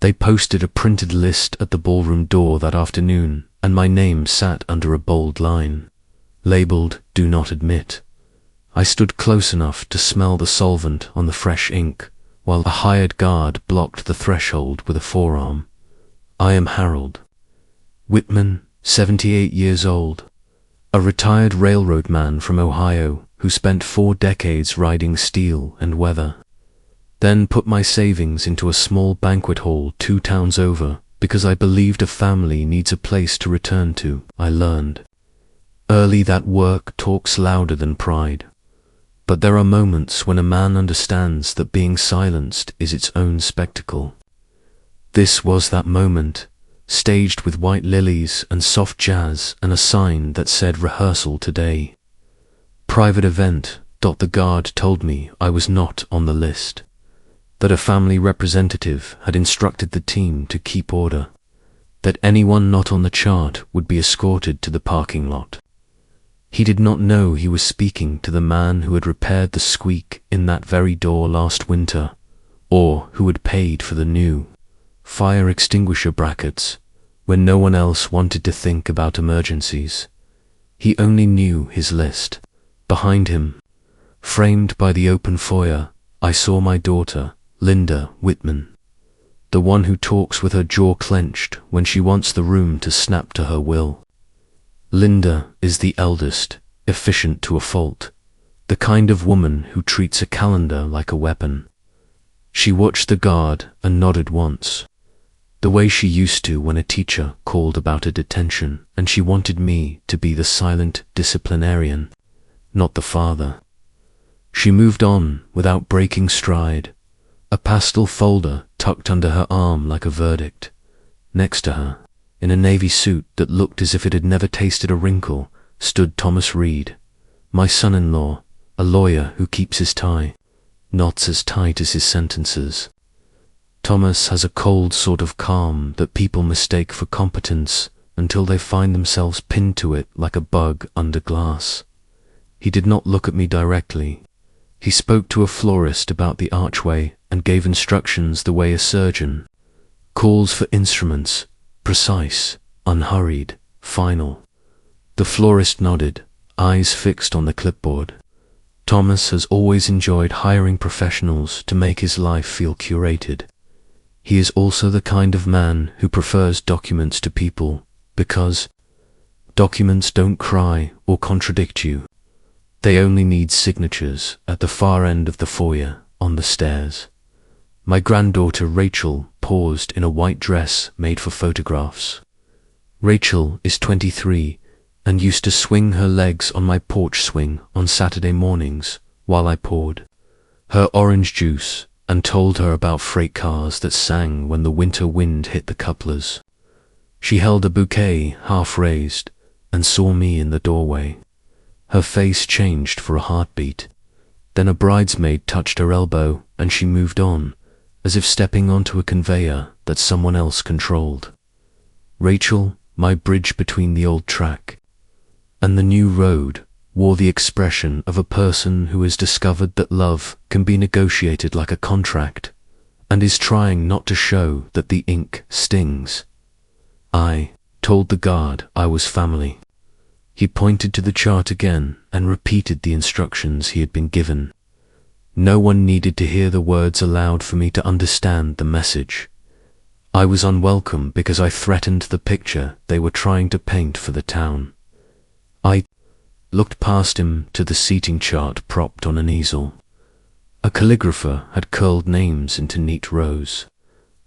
They posted a printed list at the ballroom door that afternoon, and my name sat under a bold line, labeled "Do Not Admit." I stood close enough to smell the solvent on the fresh ink, while a hired guard blocked the threshold with a forearm. I am Harold Whitman, 78 years old, a retired railroad man from Ohio who spent 4 decades riding steel and weather. Then put my savings into a small banquet hall 2 towns over because I believed a family needs a place to return to. I learned early that work talks louder than pride. But there are moments when a man understands that being silenced is its own spectacle. This was that moment, staged with white lilies and soft jazz and a sign that said rehearsal today. Private event. The guard told me I was not on the list, that a family representative had instructed the team to keep order, that anyone not on the chart would be escorted to the parking lot. He did not know he was speaking to the man who had repaired the squeak in that very door last winter, or who had paid for the new fire extinguisher brackets when no one else wanted to think about emergencies. He only knew his list. Behind him, framed by the open foyer, I saw my daughter, Linda Whitman, the one who talks with her jaw clenched when she wants the room to snap to her will. Linda is the eldest, efficient to a fault, the kind of woman who treats a calendar like a weapon. She watched the guard and nodded once, the way she used to when a teacher called about a detention and she wanted me to be the silent disciplinarian, not the father. She moved on without breaking stride, a pastel folder tucked under her arm like a verdict. Next to her, in a navy suit that looked as if it had never tasted a wrinkle, stood Thomas Reed, my son-in-law, a lawyer who keeps his tie, knots as tight as his sentences. Thomas has a cold sort of calm that people mistake for competence until they find themselves pinned to it like a bug under glass. He did not look at me directly. He spoke to a florist about the archway and gave instructions the way a surgeon calls for instruments, precise, unhurried, final. The florist nodded, eyes fixed on the clipboard. Thomas has always enjoyed hiring professionals to make his life feel curated. He is also the kind of man who prefers documents to people, because documents don't cry or contradict you. They only need signatures at the far end of the foyer, on the stairs. My granddaughter Rachel paused in a white dress made for photographs. Rachel is 23 and used to swing her legs on my porch swing on Saturday mornings while I poured her orange juice and told her about freight cars that sang when the winter wind hit the couplers. She held a bouquet half raised and saw me in the doorway. Her face changed for a heartbeat. Then a bridesmaid touched her elbow and she moved on, as if stepping onto a conveyor that someone else controlled. Rachel, my bridge between the old track and the new road, wore the expression of a person who has discovered that love can be negotiated like a contract and is trying not to show that the ink stings. I told the guard I was family. He pointed to the chart again and repeated the instructions he had been given. No one needed to hear the words aloud for me to understand the message. I was unwelcome because I threatened the picture they were trying to paint for the town. I looked past him to the seating chart propped on an easel. A calligrapher had curled names into neat rows.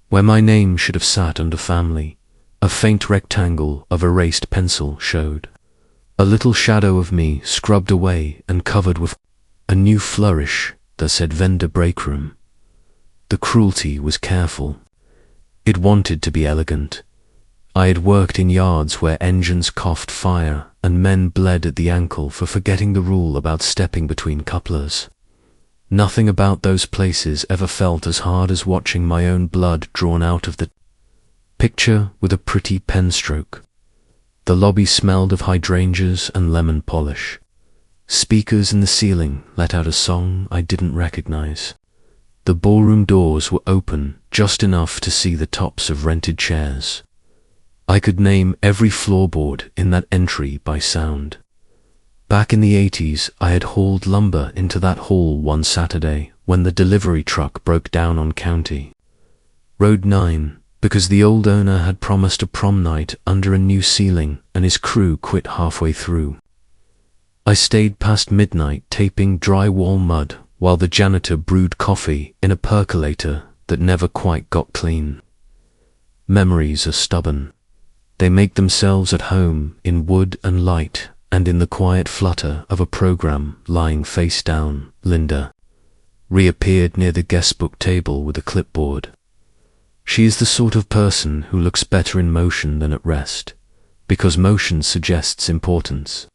Where my name should have sat under family, a faint rectangle of erased pencil showed. A little shadow of me scrubbed away and covered with a new flourish that said vendor break room. The cruelty was careful. It wanted to be elegant. I had worked in yards where engines coughed fire and men bled at the ankle for forgetting the rule about stepping between couplers. Nothing about those places ever felt as hard as watching my own blood drawn out of the picture with a pretty pen stroke. The lobby smelled of hydrangeas and lemon polish. Speakers in the ceiling let out a song I didn't recognize. The ballroom doors were open just enough to see the tops of rented chairs. I could name every floorboard in that entry by sound. Back in the 80s, I had hauled lumber into that hall one Saturday when the delivery truck broke down on County Road 9 because the old owner had promised a prom night under a new ceiling and his crew quit halfway through. I stayed past midnight taping drywall mud while the janitor brewed coffee in a percolator that never quite got clean. Memories are stubborn. They make themselves at home in wood and light and in the quiet flutter of a program lying face down. Linda reappeared near the guestbook table with a clipboard. She is the sort of person who looks better in motion than at rest, because motion suggests importance.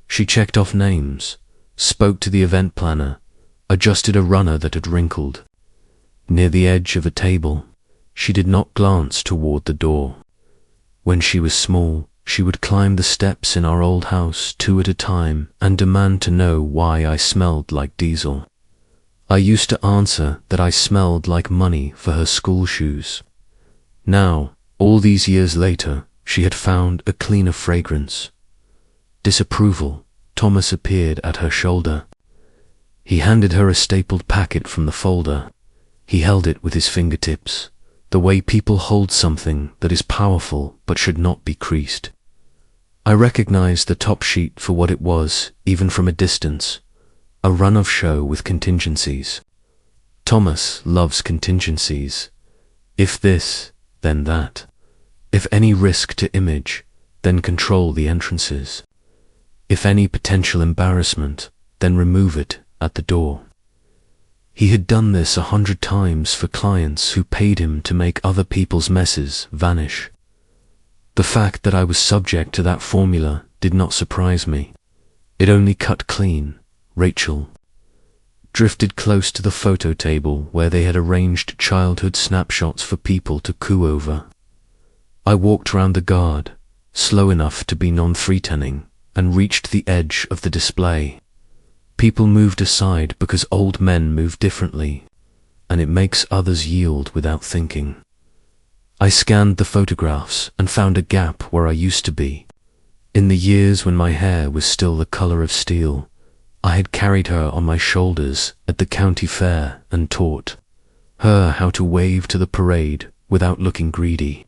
She checked off names, spoke to the event planner, adjusted a runner that had wrinkled. Near the edge of a table, she did not glance toward the door. When she was small, she would climb the steps in our old house 2 at a time and demand to know why I smelled like diesel. I used to answer that I smelled like money for her school shoes. Now, all these years later, she had found a cleaner fragrance. Disapproval. Thomas appeared at her shoulder. He handed her a stapled packet from the folder. He held it with his fingertips, the way people hold something that is powerful but should not be creased. I recognized the top sheet for what it was, even from a distance, a run of show with contingencies. Thomas loves contingencies. If this, then that. If any risk to image, then control the entrances. If any potential embarrassment, then remove it at the door. He had done this 100 times for clients who paid him to make other people's messes vanish. The fact that I was subject to that formula did not surprise me. It only cut clean. Rachel drifted close to the photo table where they had arranged childhood snapshots for people to coo over. I walked round the guard, slow enough to be non-threatening, and reached the edge of the display. People moved aside because old men move differently, and it makes others yield without thinking. I scanned the photographs and found a gap where I used to be. In the years when my hair was still the color of steel, I had carried her on my shoulders at the county fair and taught her how to wave to the parade without looking greedy.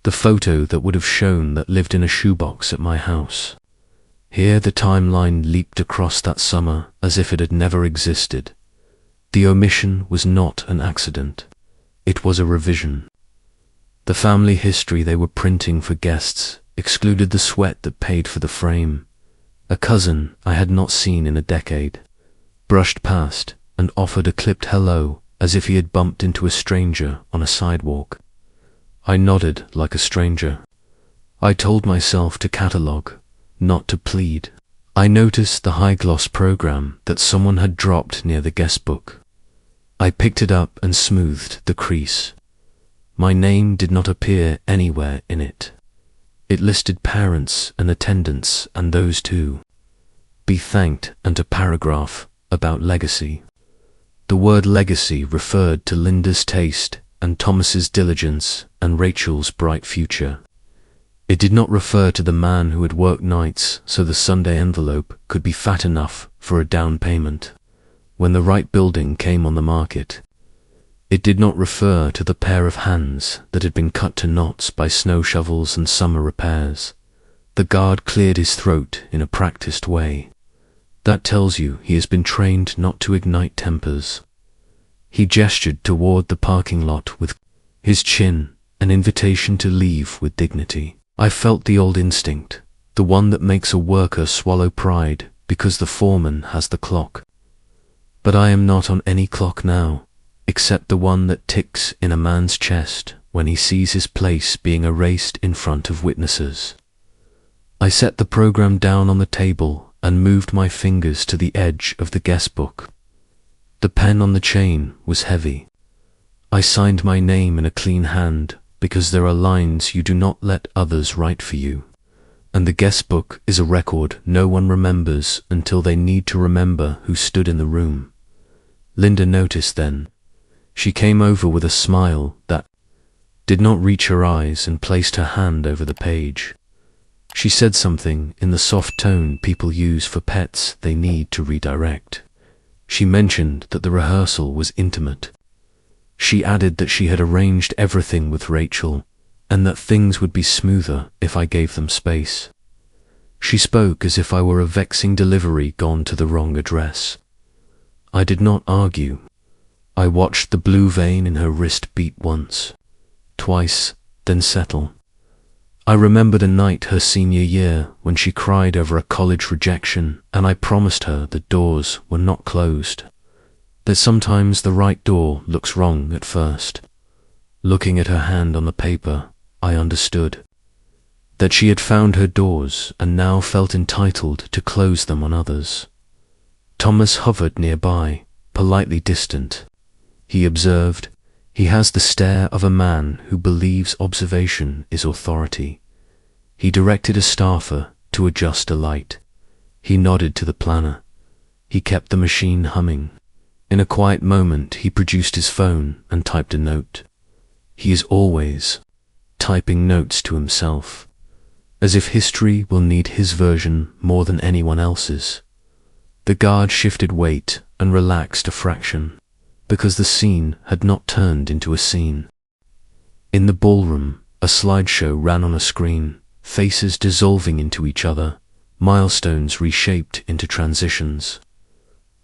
The photo that would have shown that lived in a shoebox at my house. Here the timeline leaped across that summer as if it had never existed. The omission was not an accident. It was a revision. The family history they were printing for guests excluded the sweat that paid for the frame. A cousin I had not seen in a decade brushed past and offered a clipped hello as if he had bumped into a stranger on a sidewalk. I nodded like a stranger. I told myself to catalogue, not to plead. I noticed the high-gloss program that someone had dropped near the guestbook. I picked it up and smoothed the crease. My name did not appear anywhere in it. It listed parents and attendants and those too. Be thanked and a paragraph about legacy. The word legacy referred to Linda's taste and Thomas's diligence and Rachel's bright future. It did not refer to the man who had worked nights so the Sunday envelope could be fat enough for a down payment when the right building came on the market. It did not refer to the pair of hands that had been cut to knots by snow shovels and summer repairs. The guard cleared his throat in a practiced way. That tells you he has been trained not to ignite tempers. He gestured toward the parking lot with his chin, an invitation to leave with dignity. I felt the old instinct, the one that makes a worker swallow pride because the foreman has the clock. But I am not on any clock now, except the one that ticks in a man's chest when he sees his place being erased in front of witnesses. I set the program down on the table and moved my fingers to the edge of the guest book. The pen on the chain was heavy. I signed my name in a clean hand because there are lines you do not let others write for you, and the guest book is a record no one remembers until they need to remember who stood in the room. Linda noticed then. She came over with a smile that did not reach her eyes and placed her hand over the page. She said something in the soft tone people use for pets they need to redirect. She mentioned that the rehearsal was intimate. She added that she had arranged everything with Rachel and that things would be smoother if I gave them space. She spoke as if I were a vexing delivery gone to the wrong address. I did not argue. I watched the blue vein in her wrist beat once, twice, then settle. I remembered a night her senior year when she cried over a college rejection, and I promised her that doors were not closed, that sometimes the right door looks wrong at first. Looking at her hand on the paper, I understood that she had found her doors and now felt entitled to close them on others. Thomas hovered nearby, politely distant. He observed, "He has the stare of a man who believes observation is authority." He directed a staffer to adjust a light. He nodded to the planner. He kept the machine humming. In a quiet moment, he produced his phone and typed a note. He is always typing notes to himself, as if history will need his version more than anyone else's. The guard shifted weight and relaxed a fraction, because the scene had not turned into a scene. In the ballroom, a slideshow ran on a screen, faces dissolving into each other, milestones reshaped into transitions.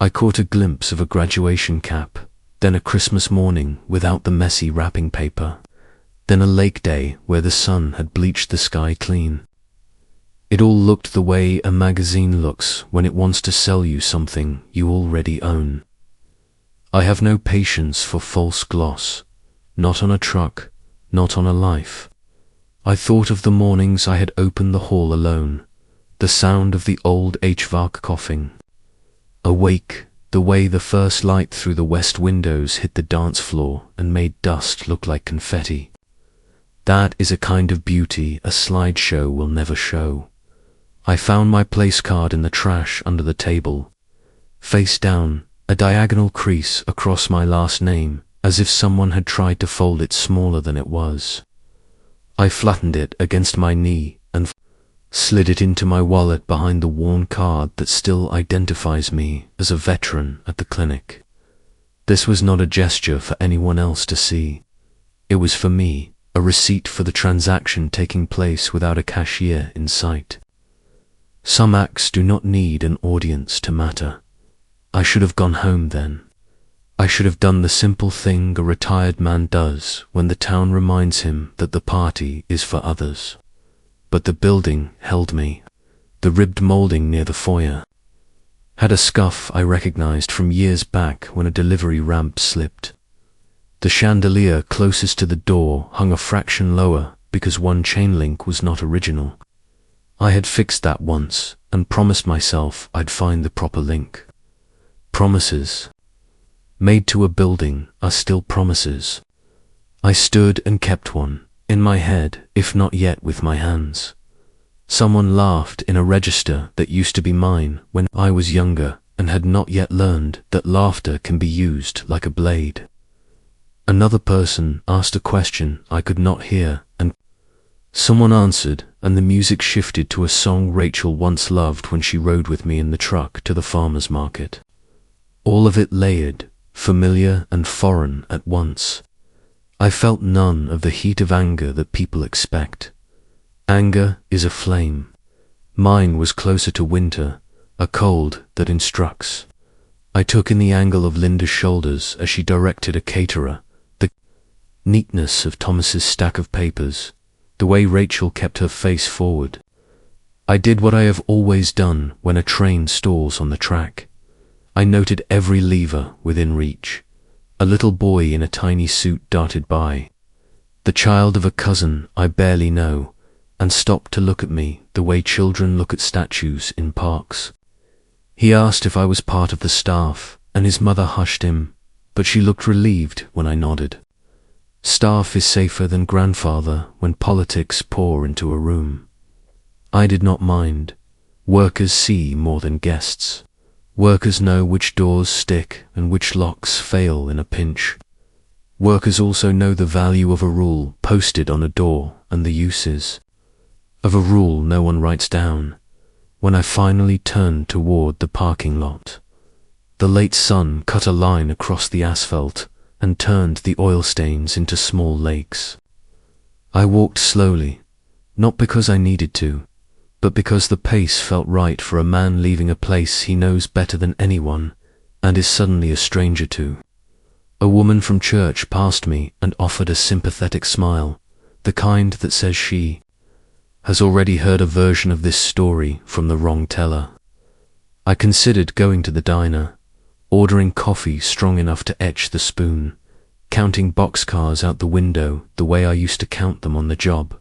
I caught a glimpse of a graduation cap, then a Christmas morning without the messy wrapping paper, then a lake day where the sun had bleached the sky clean. It all looked the way a magazine looks when it wants to sell you something you already own. I have no patience for false gloss, not on a truck, not on a life. I thought of the mornings I had opened the hall alone, the sound of the old HVAC coughing. Awake, the way the first light through the west windows hit the dance floor and made dust look like confetti. That is a kind of beauty a slideshow will never show. I found my place card in the trash under the table. Face down, a diagonal crease across my last name, as if someone had tried to fold it smaller than it was. I flattened it against my knee and slid it into my wallet behind the worn card that still identifies me as a veteran at the clinic. This was not a gesture for anyone else to see. It was for me, a receipt for the transaction taking place without a cashier in sight. Some acts do not need an audience to matter. I should have gone home then. I should have done the simple thing a retired man does when the town reminds him that the party is for others. But the building held me. The ribbed molding near the foyer had a scuff I recognized from years back when a delivery ramp slipped. The chandelier closest to the door hung a fraction lower because one chain link was not original. I had fixed that once and promised myself I'd find the proper link. Promises made to a building are still promises. I stood and kept one, in my head, if not yet with my hands. Someone laughed in a register that used to be mine when I was younger and had not yet learned that laughter can be used like a blade. Another person asked a question I could not hear, and someone answered, and the music shifted to a song Rachel once loved when she rode with me in the truck to the farmer's market. All of it layered, familiar and foreign at once. I felt none of the heat of anger that people expect. Anger is a flame. Mine was closer to winter, a cold that instructs. I took in the angle of Linda's shoulders as she directed a caterer, the neatness of Thomas's stack of papers, the way Rachel kept her face forward. I did what I have always done when a train stalls on the track. I noted every lever within reach. A little boy in a tiny suit darted by, the child of a cousin I barely know, and stopped to look at me the way children look at statues in parks. He asked if I was part of the staff, and his mother hushed him, but she looked relieved when I nodded. Staff is safer than grandfather when politics pour into a room. I did not mind. Workers see more than guests. Workers know which doors stick and which locks fail in a pinch. Workers also know the value of a rule posted on a door and the uses of a rule no one writes down. When I finally turned toward the parking lot, the late sun cut a line across the asphalt and turned the oil stains into small lakes. I walked slowly, not because I needed to, but because the pace felt right for a man leaving a place he knows better than anyone and is suddenly a stranger to. A woman from church passed me and offered a sympathetic smile, the kind that says she has already heard a version of this story from the wrong teller. I considered going to the diner, ordering coffee strong enough to etch the spoon, counting boxcars out the window the way I used to count them on the job.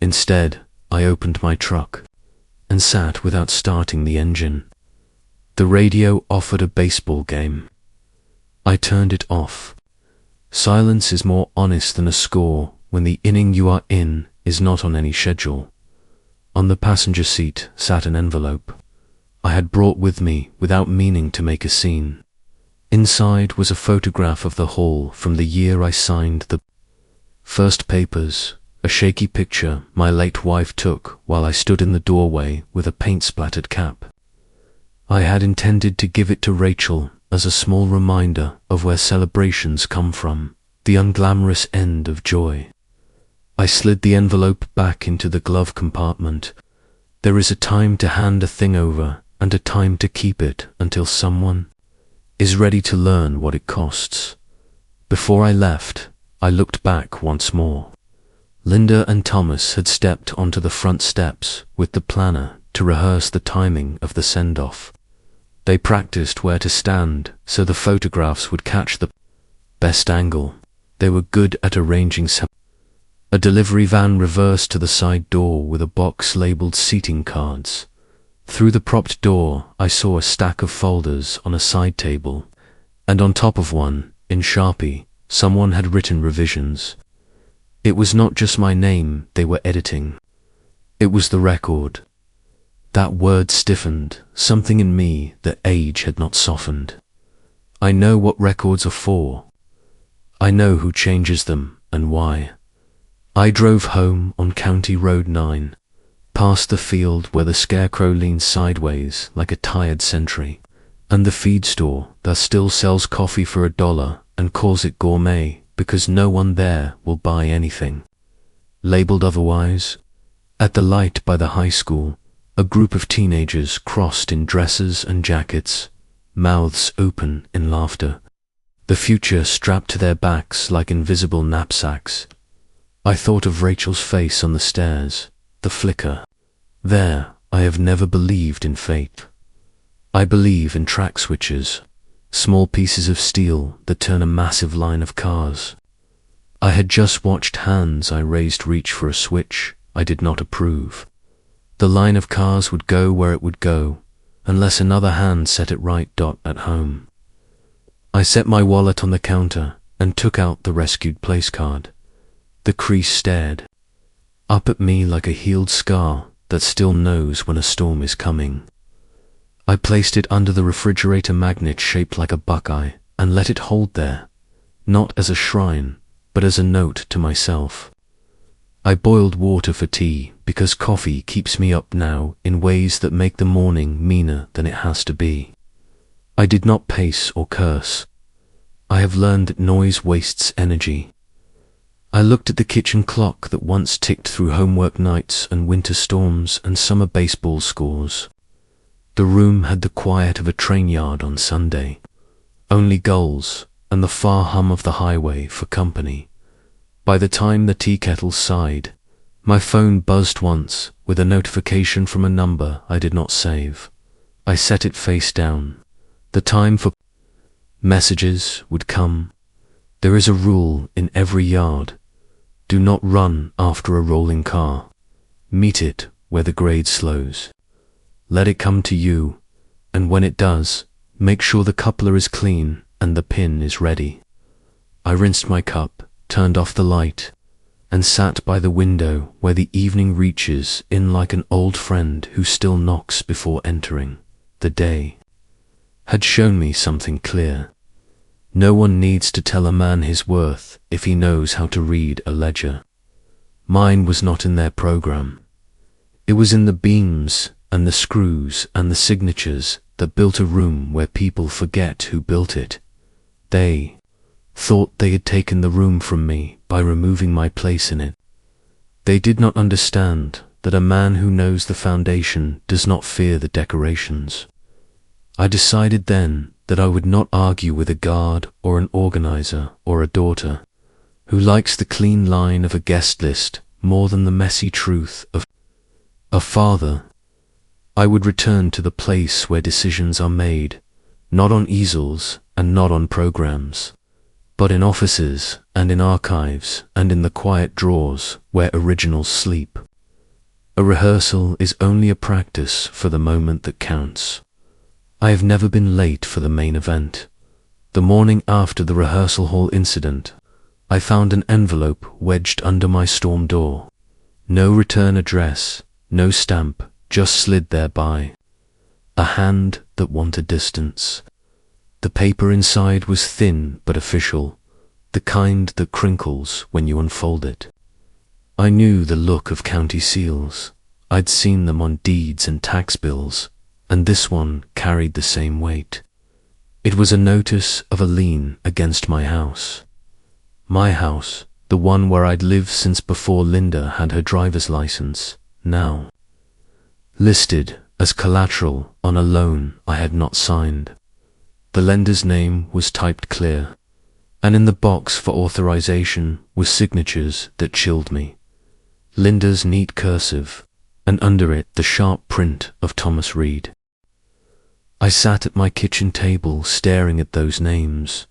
Instead, I opened my truck and sat without starting the engine. The radio offered a baseball game. I turned it off. Silence is more honest than a score when the inning you are in is not on any schedule. On the passenger seat sat an envelope I had brought with me without meaning to make a scene. Inside was a photograph of the hall from the year I signed the first papers, a shaky picture my late wife took while I stood in the doorway with a paint-splattered cap. I had intended to give it to Rachel as a small reminder of where celebrations come from, the unglamorous end of joy. I slid the envelope back into the glove compartment. There is a time to hand a thing over and a time to keep it until someone is ready to learn what it costs. Before I left, I looked back once more. Linda and Thomas had stepped onto the front steps with the planner to rehearse the timing of the send-off. They practiced where to stand so the photographs would catch the best angle. They were good at arranging a delivery van reversed to the side door with a box labeled seating cards. Through the propped door, I saw a stack of folders on a side table, and on top of one, in Sharpie, someone had written revisions. It was not just my name they were editing. It was the record. That word stiffened something in me that age had not softened. I know what records are for. I know who changes them and why. I drove home on County Road 9, past the field where the scarecrow leans sideways like a tired sentry, and the feed store that still sells coffee for $1 and calls it gourmet because no one there will buy anything labeled otherwise. At the light by the high school, a group of teenagers crossed in dresses and jackets, mouths open in laughter, the future strapped to their backs like invisible knapsacks. I thought of Rachel's face on the stairs, the flicker. There, I have never believed in fate. I believe in track switches, small pieces of steel that turn a massive line of cars. I had just watched hands I raised reach for a switch I did not approve. The line of cars would go where it would go, unless another hand set it right. At home. I set my wallet on the counter and took out the rescued place card. The crease stared up at me like a healed scar that still knows when a storm is coming. I placed it under the refrigerator magnet shaped like a buckeye and let it hold there, not as a shrine, but as a note to myself. I boiled water for tea because coffee keeps me up now in ways that make the morning meaner than it has to be. I did not pace or curse. I have learned that noise wastes energy. I looked at the kitchen clock that once ticked through homework nights and winter storms and summer baseball scores. The room had the quiet of a train yard on Sunday. Only gulls and the far hum of the highway for company. By the time the tea kettle sighed, my phone buzzed once with a notification from a number I did not save. I set it face down. The time for messages would come. There is a rule in every yard. Do not run after a rolling car. Meet it where the grade slows. Let it come to you, and when it does, make sure the coupler is clean and the pin is ready. I rinsed my cup, turned off the light, and sat by the window where the evening reaches in like an old friend who still knocks before entering. The day had shown me something clear. No one needs to tell a man his worth if he knows how to read a ledger. Mine was not in their program. It was in the beams and the screws and the signatures that built a room where people forget who built it. They thought they had taken the room from me by removing my place in it. They did not understand that a man who knows the foundation does not fear the decorations. I decided then that I would not argue with a guard or an organizer or a daughter who likes the clean line of a guest list more than the messy truth of a father. I would return to the place where decisions are made, not on easels and not on programs, but in offices and in archives and in the quiet drawers where originals sleep. A rehearsal is only a practice for the moment that counts. I have never been late for the main event. The morning after the rehearsal hall incident, I found an envelope wedged under my storm door. No return address, no stamp, just slid thereby. A hand that wanted distance. The paper inside was thin but official, the kind that crinkles when you unfold it. I knew the look of county seals. I'd seen them on deeds and tax bills, and this one carried the same weight. It was a notice of a lien against my house. My house, the one where I'd lived since before Linda had her driver's license, now listed as collateral on a loan I had not signed. The lender's name was typed clear, and in the box for authorization were signatures that chilled me. Linda's neat cursive, and under it the sharp print of Thomas Reed. I sat at my kitchen table staring at those names,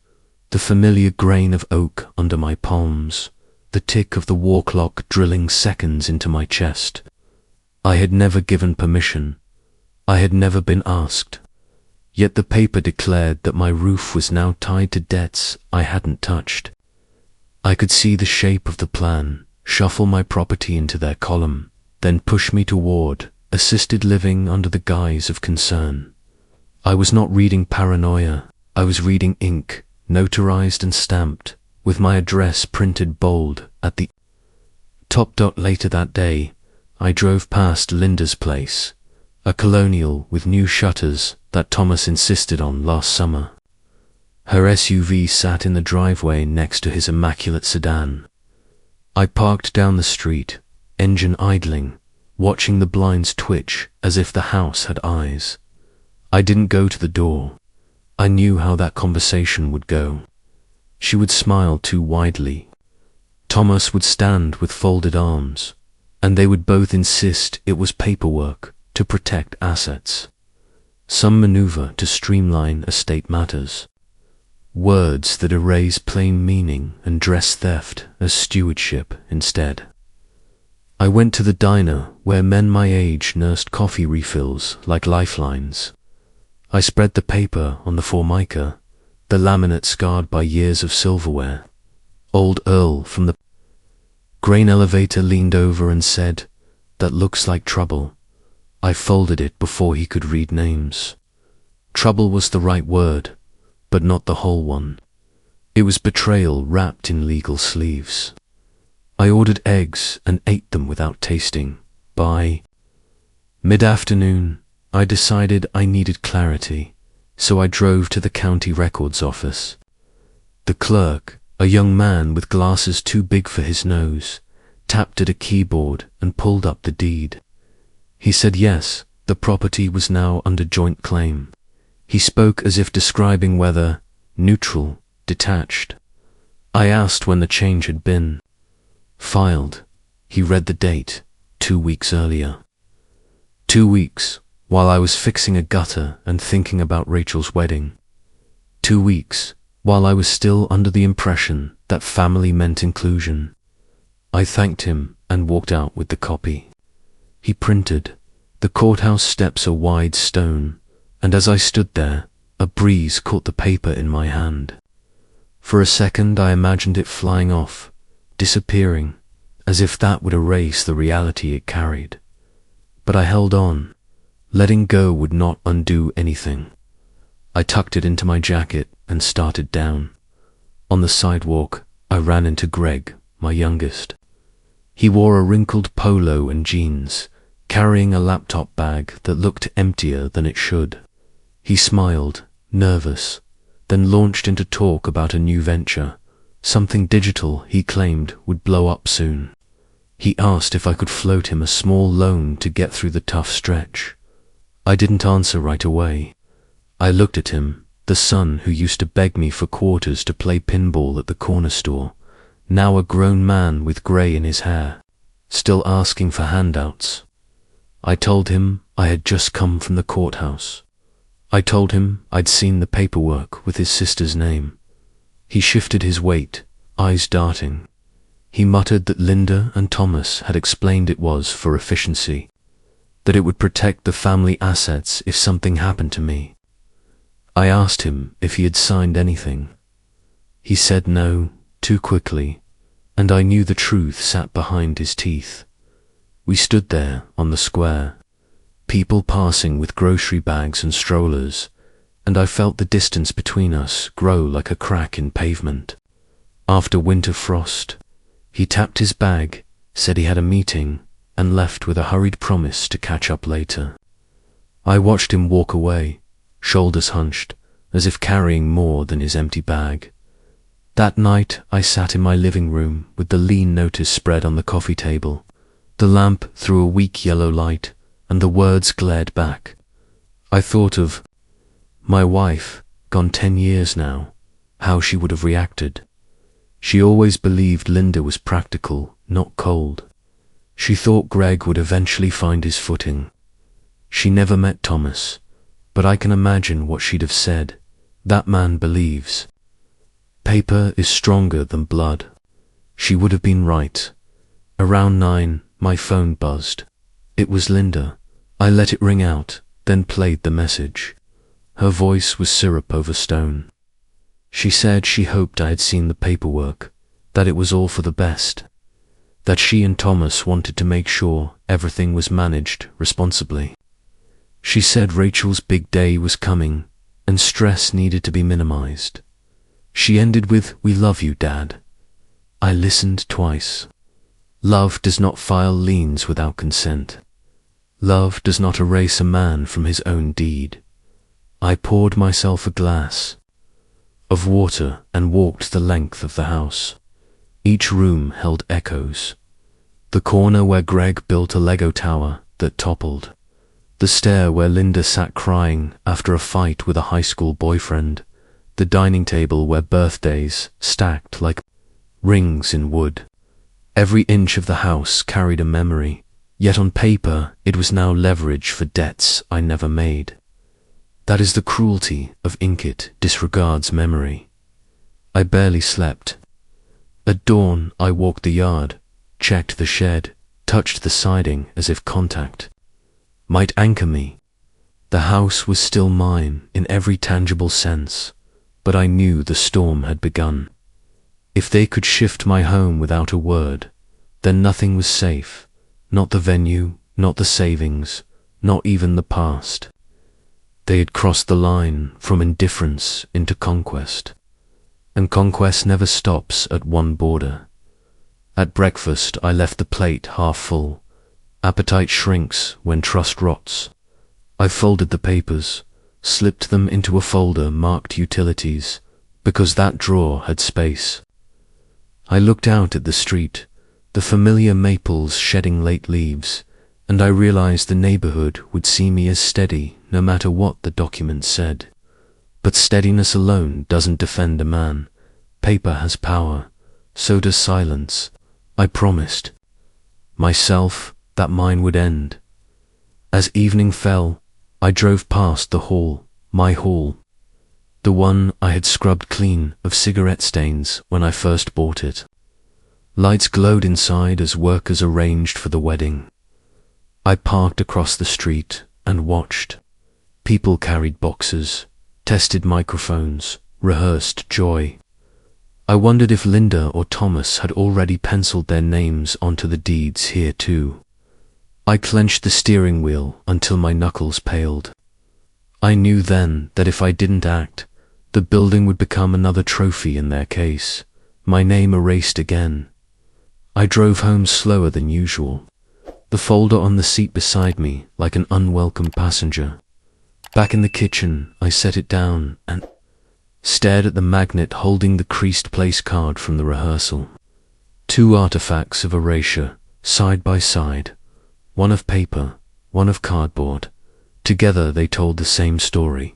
the familiar grain of oak under my palms, the tick of the war clock drilling seconds into my chest. I had never given permission. I had never been asked. Yet the paper declared that my roof was now tied to debts I hadn't touched. I could see the shape of the plan, shuffle my property into their column, then push me toward assisted living under the guise of concern. I was not reading paranoia. I was reading ink, notarized and stamped, with my address printed bold at the top. Later that day, I drove past Linda's place, a colonial with new shutters that Thomas insisted on last summer. Her SUV sat in the driveway next to his immaculate sedan. I parked down the street, engine idling, watching the blinds twitch as if the house had eyes. I didn't go to the door. I knew how that conversation would go. She would smile too widely. Thomas would stand with folded arms, and they would both insist it was paperwork to protect assets. Some maneuver to streamline estate matters. Words that erase plain meaning and dress theft as stewardship instead. I went to the diner where men my age nursed coffee refills like lifelines. I spread the paper on the formica, the laminate scarred by years of silverware. Old Earl from the grain elevator leaned over and said, "That looks like trouble." I folded it before he could read names. Trouble was the right word, but not the whole one. It was betrayal wrapped in legal sleeves. I ordered eggs and ate them without tasting. By mid-afternoon, I decided I needed clarity, so I drove to the county records office. The clerk, a young man with glasses too big for his nose, tapped at a keyboard and pulled up the deed. He said yes, the property was now under joint claim. He spoke as if describing whether neutral, detached. I asked when the change had been filed. He read the date, 2 weeks earlier. 2 weeks, while I was fixing a gutter and thinking about Rachel's wedding. 2 weeks, while I was still under the impression that family meant inclusion. I thanked him and walked out with the copy. He printed. The courthouse steps are wide stone, and as I stood there, a breeze caught the paper in my hand. For a second I imagined it flying off, disappearing, as if that would erase the reality it carried. But I held on. Letting go would not undo anything. I tucked it into my jacket and started down. On the sidewalk, I ran into Greg, my youngest. He wore a wrinkled polo and jeans, carrying a laptop bag that looked emptier than it should. He smiled, nervous, then launched into talk about a new venture, something digital he claimed would blow up soon. He asked if I could float him a small loan to get through the tough stretch. I didn't answer right away. I looked at him, the son who used to beg me for quarters to play pinball at the corner store, now a grown man with grey in his hair, still asking for handouts. I told him I had just come from the courthouse. I told him I'd seen the paperwork with his sister's name. He shifted his weight, eyes darting. He muttered that Linda and Thomas had explained it was for efficiency, that it would protect the family assets if something happened to me. I asked him if he had signed anything. He said no, too quickly, and I knew the truth sat behind his teeth. We stood there on the square, people passing with grocery bags and strollers, and I felt the distance between us grow like a crack in pavement. After winter frost, he tapped his bag, said he had a meeting, and left with a hurried promise to catch up later. I watched him walk away, shoulders hunched, as if carrying more than his empty bag. That night I sat in my living room with the lean notice spread on the coffee table. The lamp threw a weak yellow light, and the words glared back. I thought of my wife, gone 10 years now, how she would have reacted. She always believed Linda was practical, not cold. She thought Greg would eventually find his footing. She never met Thomas, but I can imagine what she'd have said. That man believes. Paper is stronger than blood. She would have been right. Around 9, my phone buzzed. It was Linda. I let it ring out, then played the message. Her voice was syrup over stone. She said she hoped I had seen the paperwork, that it was all for the best, that she and Thomas wanted to make sure everything was managed responsibly. She said Rachel's big day was coming, and stress needed to be minimized. She ended with, "We love you, Dad." I listened twice. Love does not file liens without consent. Love does not erase a man from his own deed. I poured myself a glass of water and walked the length of the house. Each room held echoes. The corner where Greg built a Lego tower that toppled. The stair where Linda sat crying after a fight with a high school boyfriend. The dining table where birthdays stacked like rings in wood. Every inch of the house carried a memory, yet on paper it was now leverage for debts I never made. That is the cruelty of ink. It disregards memory. I barely slept. At dawn I walked the yard, checked the shed, touched the siding as if contact might anchor me. The house was still mine in every tangible sense, but I knew the storm had begun. If they could shift my home without a word, then nothing was safe, not the venue, not the savings, not even the past. They had crossed the line from indifference into conquest, and conquest never stops at one border. At breakfast I left the plate half full. Appetite shrinks when trust rots. I folded the papers, slipped them into a folder marked utilities, because that drawer had space. I looked out at the street, the familiar maples shedding late leaves, and I realized the neighborhood would see me as steady no matter what the document said. But steadiness alone doesn't defend a man. Paper has power, so does silence. I promised myself that mine would end. As evening fell, I drove past the hall, my hall, the one I had scrubbed clean of cigarette stains when I first bought it. Lights glowed inside as workers arranged for the wedding. I parked across the street and watched. People carried boxes, tested microphones, rehearsed joy. I wondered if Linda or Thomas had already penciled their names onto the deeds here too. I clenched the steering wheel until my knuckles paled. I knew then that if I didn't act, the building would become another trophy in their case, my name erased again. I drove home slower than usual, the folder on the seat beside me like an unwelcome passenger. Back in the kitchen, I set it down and stared at the magnet holding the creased place card from the rehearsal. Two artifacts of erasure, side by side, one of paper, one of cardboard. Together they told the same story.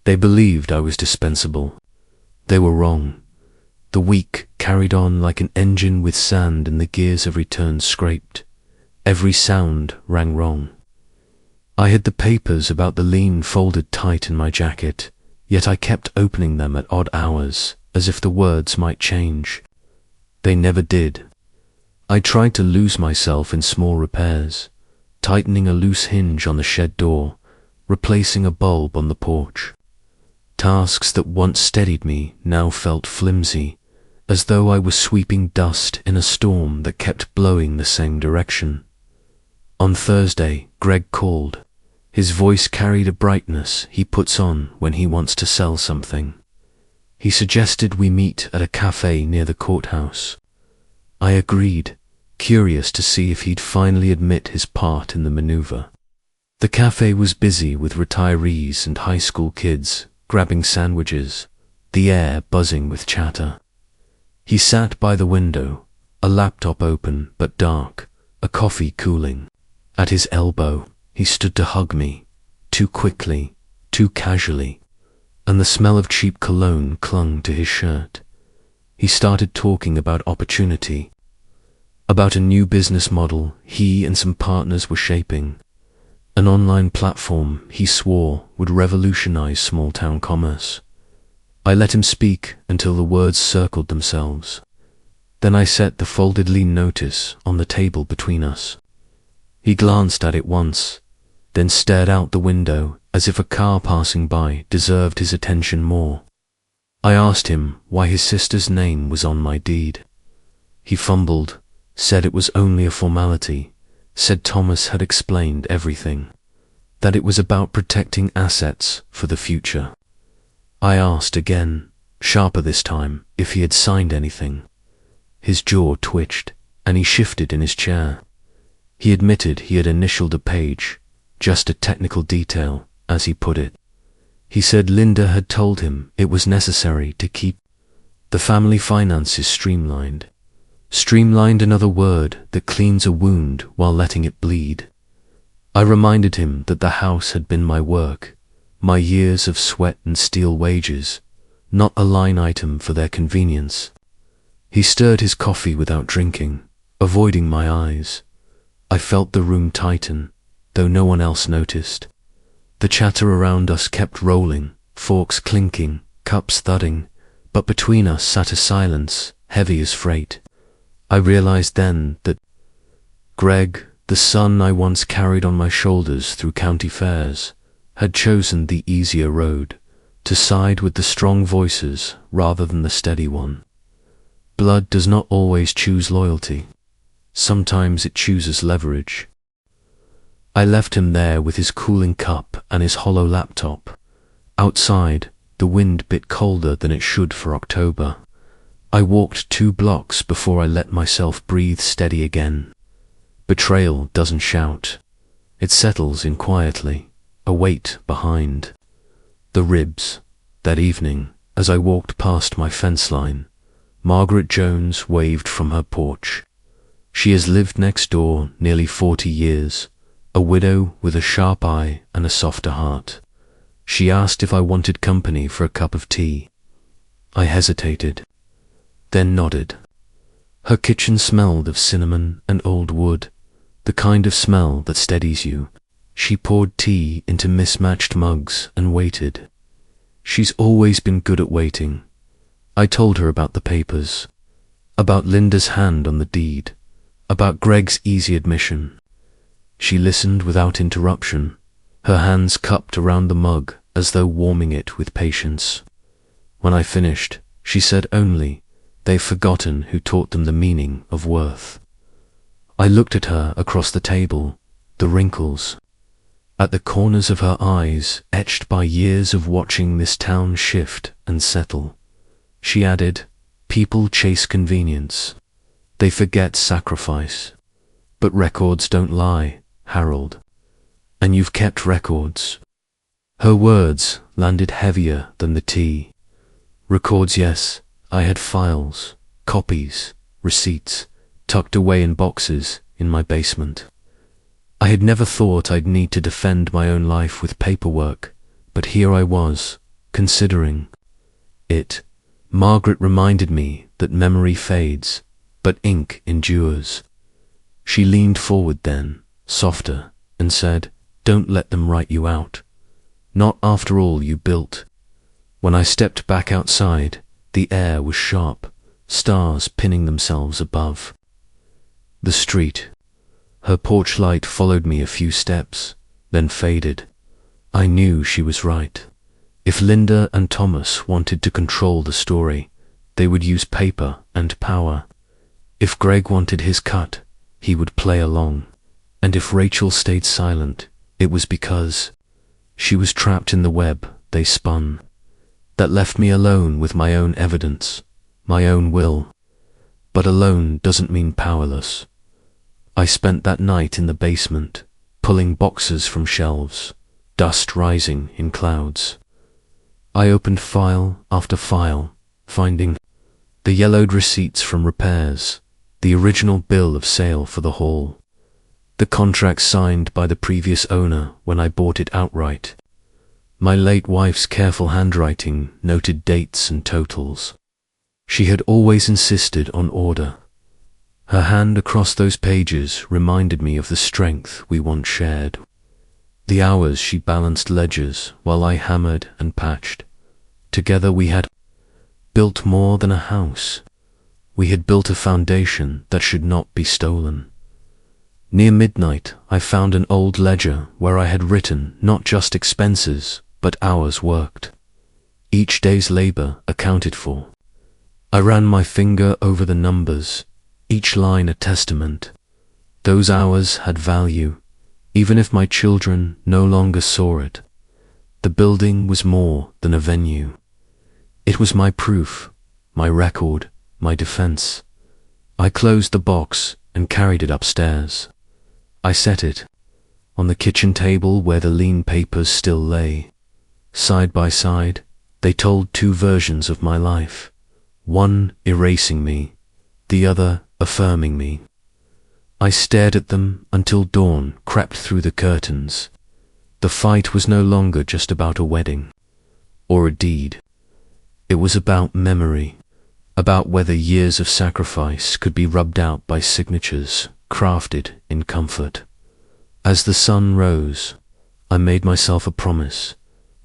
They believed I was dispensable. They were wrong. The week carried on like an engine with sand and the gears every turn scraped. Every sound rang wrong. I had the papers about the lien folded tight in my jacket, yet I kept opening them at odd hours, as if the words might change. They never did. I tried to lose myself in small repairs, tightening a loose hinge on the shed door, replacing a bulb on the porch. Tasks that once steadied me now felt flimsy, as though I was sweeping dust in a storm that kept blowing the same direction. On Thursday, Greg called. His voice carried a brightness he puts on when he wants to sell something. He suggested we meet at a cafe near the courthouse. I agreed, curious to see if he'd finally admit his part in the maneuver. The cafe was busy with retirees and high school kids grabbing sandwiches, the air buzzing with chatter. He sat by the window, a laptop open but dark, a coffee cooling. At his elbow, he stood to hug me, too quickly, too casually, and the smell of cheap cologne clung to his shirt. He started talking about opportunity, about a new business model he and some partners were shaping, an online platform he swore would revolutionize small-town commerce. I let him speak until the words circled themselves. Then I set the folded lien notice on the table between us. He glanced at it once, then stared out the window as if a car passing by deserved his attention more. I asked him why his sister's name was on my deed. He fumbled, said it was only a formality, said Thomas had explained everything, that it was about protecting assets for the future. I asked again, sharper this time, if he had signed anything. His jaw twitched, and he shifted in his chair. He admitted he had initialed a page, just a technical detail, as he put it. He said Linda had told him it was necessary to keep the family finances streamlined. Streamlined, another word that cleans a wound while letting it bleed. I reminded him that the house had been my work, my years of sweat and steel wages, not a line item for their convenience. He stirred his coffee without drinking, avoiding my eyes. I felt the room tighten, though no one else noticed. The chatter around us kept rolling, forks clinking, cups thudding, but between us sat a silence, heavy as freight. I realized then that Greg, the son I once carried on my shoulders through county fairs, had chosen the easier road, to side with the strong voices rather than the steady one. Blood does not always choose loyalty. Sometimes it chooses leverage. I left him there with his cooling cup and his hollow laptop. Outside, the wind bit colder than it should for October. I walked 2 blocks before I let myself breathe steady again. Betrayal doesn't shout. It settles in quietly, a weight behind. The ribs. That evening, as I walked past my fence line, Margaret Jones waved from her porch. She has lived next door nearly 40 years, a widow with a sharp eye and a softer heart. She asked if I wanted company for a cup of tea. I hesitated, then nodded. Her kitchen smelled of cinnamon and old wood, the kind of smell that steadies you. She poured tea into mismatched mugs and waited. She's always been good at waiting. I told her about the papers, about Linda's hand on the deed, about Greg's easy admission. She listened without interruption, her hands cupped around the mug as though warming it with patience. When I finished, she said only, "They've forgotten who taught them the meaning of worth." I looked at her across the table, the wrinkles. At the corners of her eyes, etched by years of watching this town shift and settle, she added, "People chase convenience. They forget sacrifice. But records don't lie, Harold. And you've kept records." Her words landed heavier than the tea. Records, yes, I had files, copies, receipts, tucked away in boxes in my basement. I had never thought I'd need to defend my own life with paperwork, but here I was, considering it. Margaret reminded me that memory fades, but ink endures. She leaned forward then, softer, and said, "Don't let them write you out. Not after all you built." When I stepped back outside, the air was sharp, stars pinning themselves above. The street. Her porch light followed me a few steps, then faded. I knew she was right. If Linda and Thomas wanted to control the story, they would use paper and power. If Greg wanted his cut, he would play along. And if Rachel stayed silent, it was because she was trapped in the web they spun. That left me alone with my own evidence, my own will. But alone doesn't mean powerless. I spent that night in the basement, pulling boxes from shelves, dust rising in clouds. I opened file after file, finding the yellowed receipts from repairs, the original bill of sale for the hall, the contract signed by the previous owner when I bought it outright. My late wife's careful handwriting noted dates and totals. She had always insisted on order. Her hand across those pages reminded me of the strength we once shared. The hours she balanced ledgers while I hammered and patched. Together we had built more than a house. We had built a foundation that should not be stolen. Near midnight, I found an old ledger where I had written not just expenses, but hours worked. Each day's labor accounted for. I ran my finger over the numbers, each line a testament. Those hours had value, even if my children no longer saw it. The building was more than a venue. It was my proof, my record, my defense. I closed the box and carried it upstairs. I set it on the kitchen table where the lean papers still lay. Side by side, they told two versions of my life, one erasing me, the other affirming me. I stared at them until dawn crept through the curtains. The fight was no longer just about a wedding or a deed. It was about memory, about whether years of sacrifice could be rubbed out by signatures crafted in comfort. As the sun rose, I made myself a promise.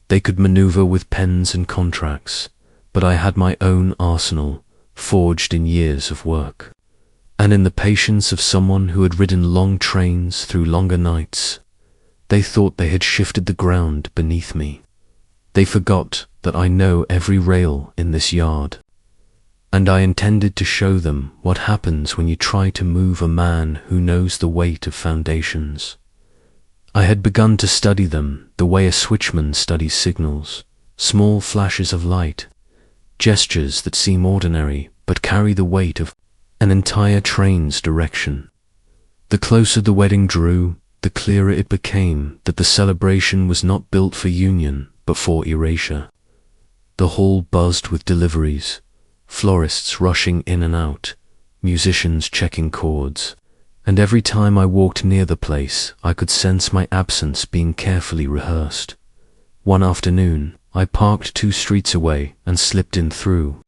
They could maneuver with pens and contracts, but I had my own arsenal, forged in years of work. And in the patience of someone who had ridden long trains through longer nights, they thought they had shifted the ground beneath me. They forgot that I know every rail in this yard. And I intended to show them what happens when you try to move a man who knows the weight of foundations. I had begun to study them the way a switchman studies signals, small flashes of light, gestures that seem ordinary but carry the weight of an entire train's direction. The closer the wedding drew, the clearer it became that the celebration was not built for union but for erasure. The hall buzzed with deliveries, florists rushing in and out, musicians checking chords, and every time I walked near the place, I could sense my absence being carefully rehearsed. One afternoon, I parked 2 streets away and slipped in through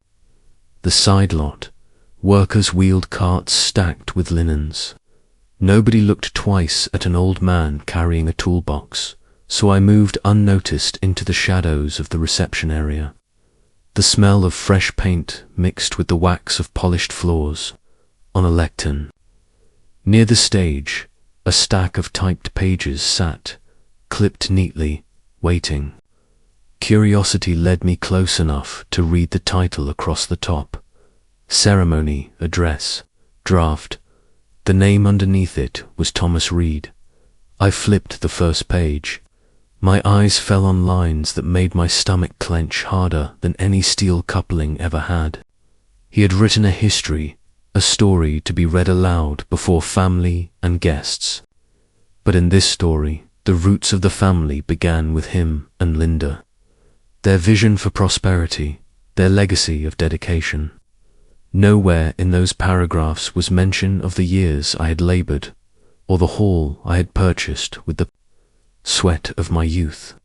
the side lot. Workers wheeled carts stacked with linens. Nobody looked twice at an old man carrying a toolbox, so I moved unnoticed into the shadows of the reception area. The smell of fresh paint mixed with the wax of polished floors on a lectern. Near the stage, a stack of typed pages sat, clipped neatly, waiting. Curiosity led me close enough to read the title across the top. Ceremony, address, draft. The name underneath it was Thomas Reed. I flipped the first page. My eyes fell on lines that made my stomach clench harder than any steel coupling ever had. He had written a history, a story to be read aloud before family and guests. But in this story, the roots of the family began with him and Linda. Their vision for prosperity, their legacy of dedication. Nowhere in those paragraphs was mention of the years I had labored, or the hall I had purchased with the sweat of my youth.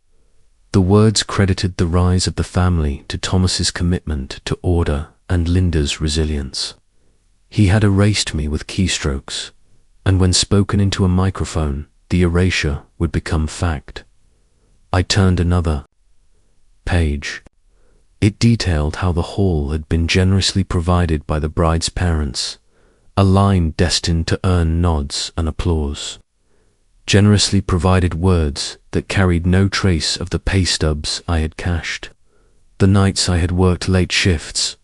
The words credited the rise of the family to Thomas's commitment to order and Linda's resilience. He had erased me with keystrokes, and when spoken into a microphone, the erasure would become fact. I turned another page. It detailed how the hall had been generously provided by the bride's parents, a line destined to earn nods and applause. Generously provided words that carried no trace of the pay stubs I had cashed, the nights I had worked late shifts,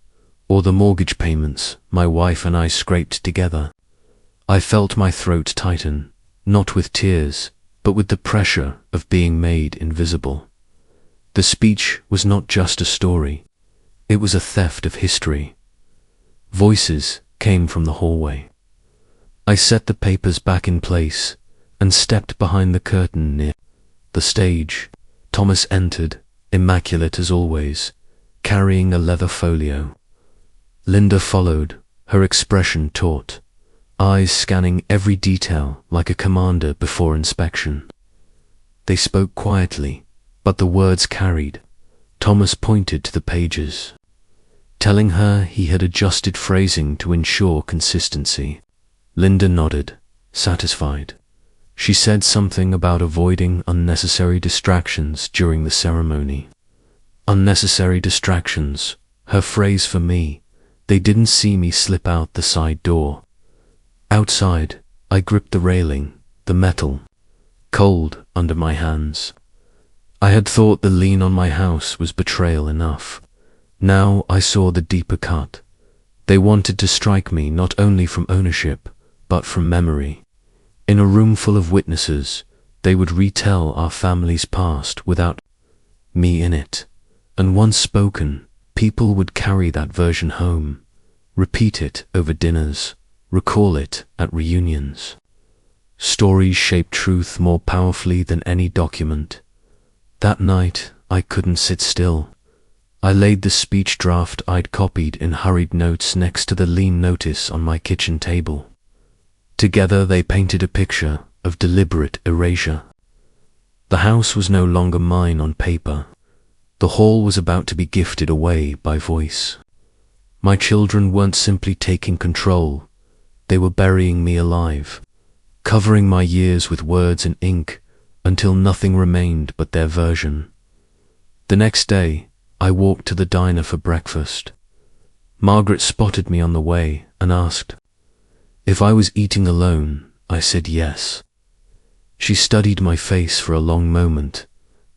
or the mortgage payments my wife and I scraped together. I felt my throat tighten, not with tears, but with the pressure of being made invisible. The speech was not just a story, it was a theft of history. Voices came from the hallway. I set the papers back in place and stepped behind the curtain near the stage. Thomas entered, immaculate as always, carrying a leather folio. Linda followed, her expression taut, eyes scanning every detail like a commander before inspection. They spoke quietly, but the words carried. Thomas pointed to the pages, telling her he had adjusted phrasing to ensure consistency. Linda nodded, satisfied. She said something about avoiding unnecessary distractions during the ceremony. Unnecessary distractions, her phrase for me. They didn't see me slip out the side door. Outside, I gripped the railing, the metal, cold under my hands. I had thought the lien on my house was betrayal enough. Now I saw the deeper cut. They wanted to strike me not only from ownership, but from memory. In a room full of witnesses, they would retell our family's past without me in it. And once spoken, people would carry that version home, repeat it over dinners, recall it at reunions. Stories shape truth more powerfully than any document. That night, I couldn't sit still. I laid the speech draft I'd copied in hurried notes next to the lien notice on my kitchen table. Together they painted a picture of deliberate erasure. The house was no longer mine on paper. The hall was about to be gifted away by voice. My children weren't simply taking control, they were burying me alive, covering my years with words and ink until nothing remained but their version. The next day, I walked to the diner for breakfast. Margaret spotted me on the way and asked if I was eating alone. I said yes. She studied my face for a long moment,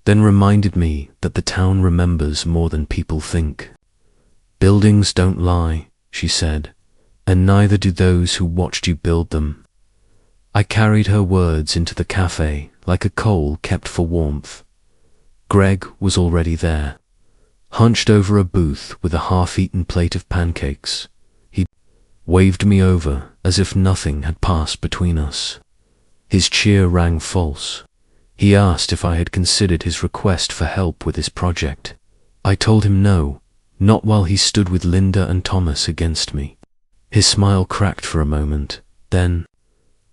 then reminded me that the town remembers more than people think. Buildings don't lie, she said, and neither do those who watched you build them. I carried her words into the cafe like a coal kept for warmth. Greg was already there, hunched over a booth with a half-eaten plate of pancakes. He waved me over as if nothing had passed between us. His cheer rang false. He asked if I had considered his request for help with his project. I told him no, not while he stood with Linda and Thomas against me. His smile cracked for a moment, then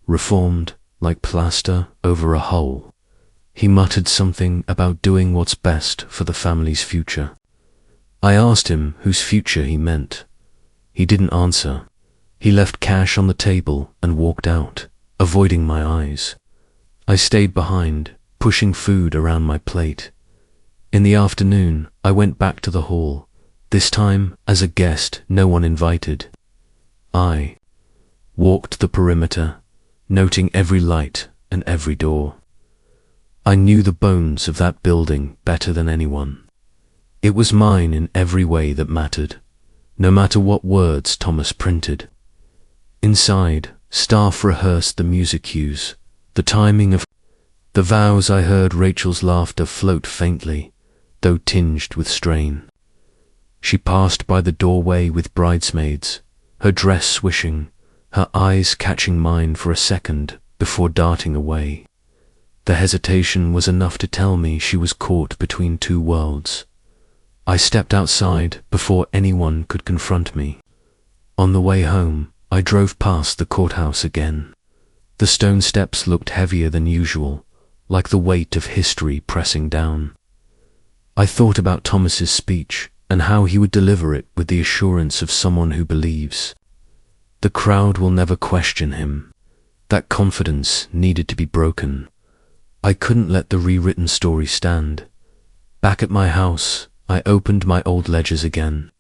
reformed like plaster over a hole. He muttered something about doing what's best for the family's future. I asked him whose future he meant. He didn't answer. He left cash on the table and walked out, avoiding my eyes. I stayed behind, pushing food around my plate. In the afternoon, I went back to the hall, this time as a guest no one invited. I walked the perimeter, noting every light and every door. I knew the bones of that building better than anyone. It was mine in every way that mattered, no matter what words Thomas printed. Inside, staff rehearsed the music cues, the timing of The vows I heard Rachel's laughter float faintly, though tinged with strain. She passed by the doorway with bridesmaids, her dress swishing, her eyes catching mine for a second before darting away. The hesitation was enough to tell me she was caught between two worlds. I stepped outside before anyone could confront me. On the way home, I drove past the courthouse again. The stone steps looked heavier than usual, like the weight of history pressing down. I thought about Thomas's speech and how he would deliver it with the assurance of someone who believes. The crowd will never question him. That confidence needed to be broken. I couldn't let the rewritten story stand. Back at my house, I opened my old ledgers again.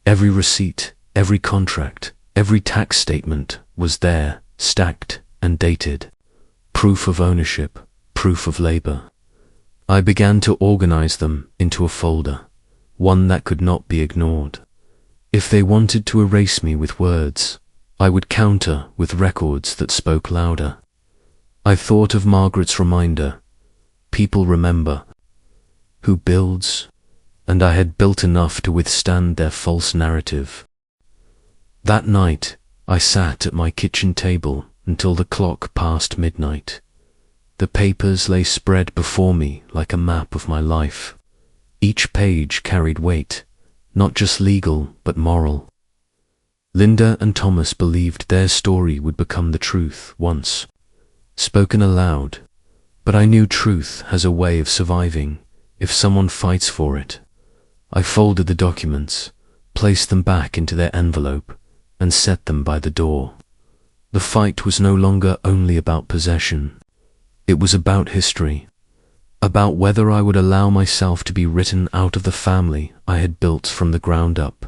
Every receipt, every contract, every tax statement was there, stacked and dated. Proof of ownership, proof of labor. I began to organize them into a folder, one that could not be ignored. If they wanted to erase me with words, I would counter with records that spoke louder. I thought of Margaret's reminder, people remember. Who builds? And I had built enough to withstand their false narrative. That night, I sat at my kitchen table until the clock passed midnight. The papers lay spread before me like a map of my life. Each page carried weight, not just legal but moral. Linda and Thomas believed their story would become the truth once, spoken aloud, but I knew truth has a way of surviving if someone fights for it. I folded the documents, placed them back into their envelope, and set them by the door. The fight was no longer only about possession. It was about history, about whether I would allow myself to be written out of the family I had built from the ground up.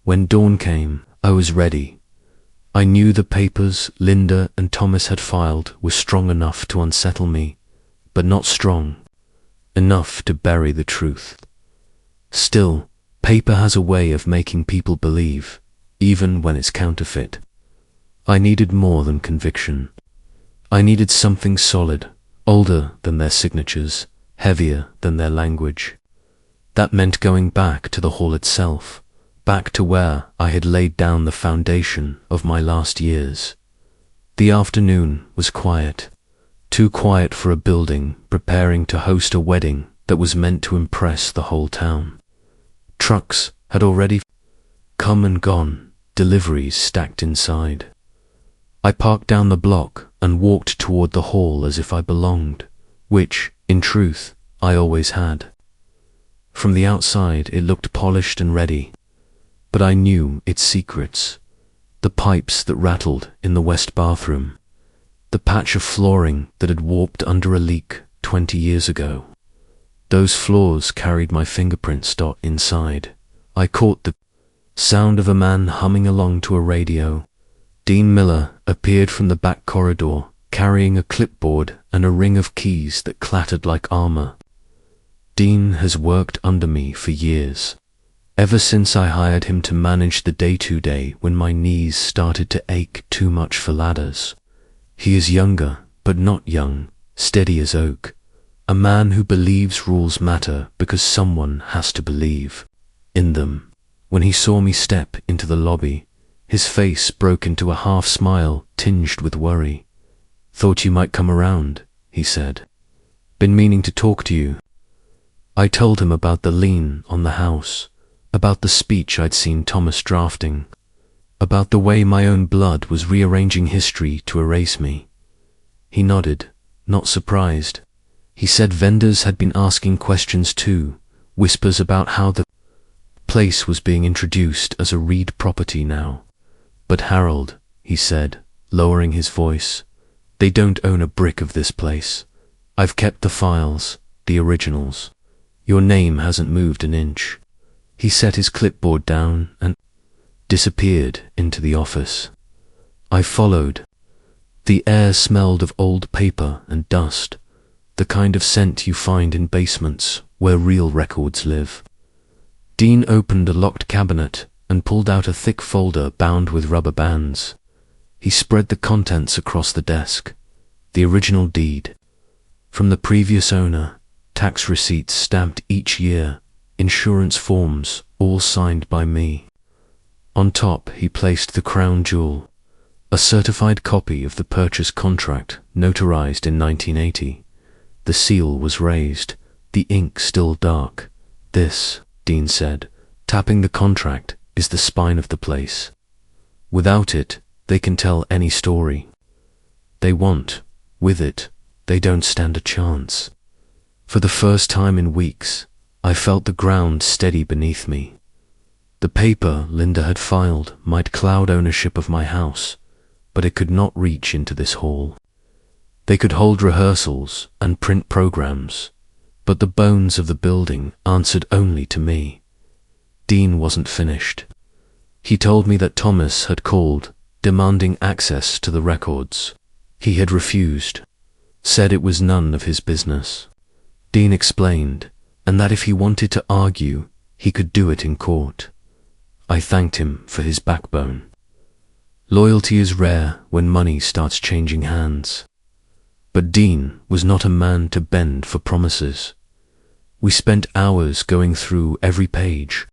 When dawn came, I was ready. I knew the papers Linda and Thomas had filed were strong enough to unsettle me, but not strong enough to bury the truth. Still, paper has a way of making people believe, even when it's counterfeit. I needed more than conviction. I needed something solid, older than their signatures, heavier than their language. That meant going back to the hall itself, back to where I had laid down the foundation of my last years. The afternoon was quiet, too quiet for a building preparing to host a wedding that was meant to impress the whole town. Trucks had already come and gone, deliveries stacked inside. I parked down the block and walked toward the hall as if I belonged, which, in truth, I always had. From the outside it looked polished and ready, but I knew its secrets. The pipes that rattled in the west bathroom, the patch of flooring that had warped under a leak 20 years ago. Those floors carried my fingerprints inside. I caught the sound of a man humming along to a radio. Dean Miller appeared from the back corridor, carrying a clipboard and a ring of keys that clattered like armor. Dean has worked under me for years, ever since I hired him to manage the day-to-day when my knees started to ache too much for ladders. He is younger, but not young, steady as oak, a man who believes rules matter because someone has to believe in them. When he saw me step into the lobby, his face broke into a half smile tinged with worry. "Thought you might come around," he said. "Been meaning to talk to you." I told him about the lien on the house, about the speech I'd seen Thomas drafting, about the way my own blood was rearranging history to erase me. He nodded, not surprised. He said vendors had been asking questions too, whispers about how the place was being introduced as a Reed property now. "But Harold," he said, lowering his voice, "they don't own a brick of this place. I've kept the files, the originals. Your name hasn't moved an inch." He set his clipboard down and disappeared into the office. I followed. The air smelled of old paper and dust, the kind of scent you find in basements where real records live. Dean opened a locked cabinet and pulled out a thick folder bound with rubber bands. He spread the contents across the desk. The original deed. From the previous owner, tax receipts stamped each year, insurance forms, all signed by me. On top, he placed the crown jewel, a certified copy of the purchase contract notarized in 1980. The seal was raised, the ink still dark. This, Dean said, tapping the contract, is the spine of the place. Without it, they can tell any story they want. With it, they don't stand a chance. For the first time in weeks, I felt the ground steady beneath me. The paper Linda had filed might cloud ownership of my house, but it could not reach into this hall. They could hold rehearsals and print programs, but the bones of the building answered only to me. Dean wasn't finished. He told me that Thomas had called, demanding access to the records. He had refused, said it was none of his business. Dean explained, and that if he wanted to argue, he could do it in court. I thanked him for his backbone. Loyalty is rare when money starts changing hands. But Dean was not a man to bend for promises. We spent hours going through every page,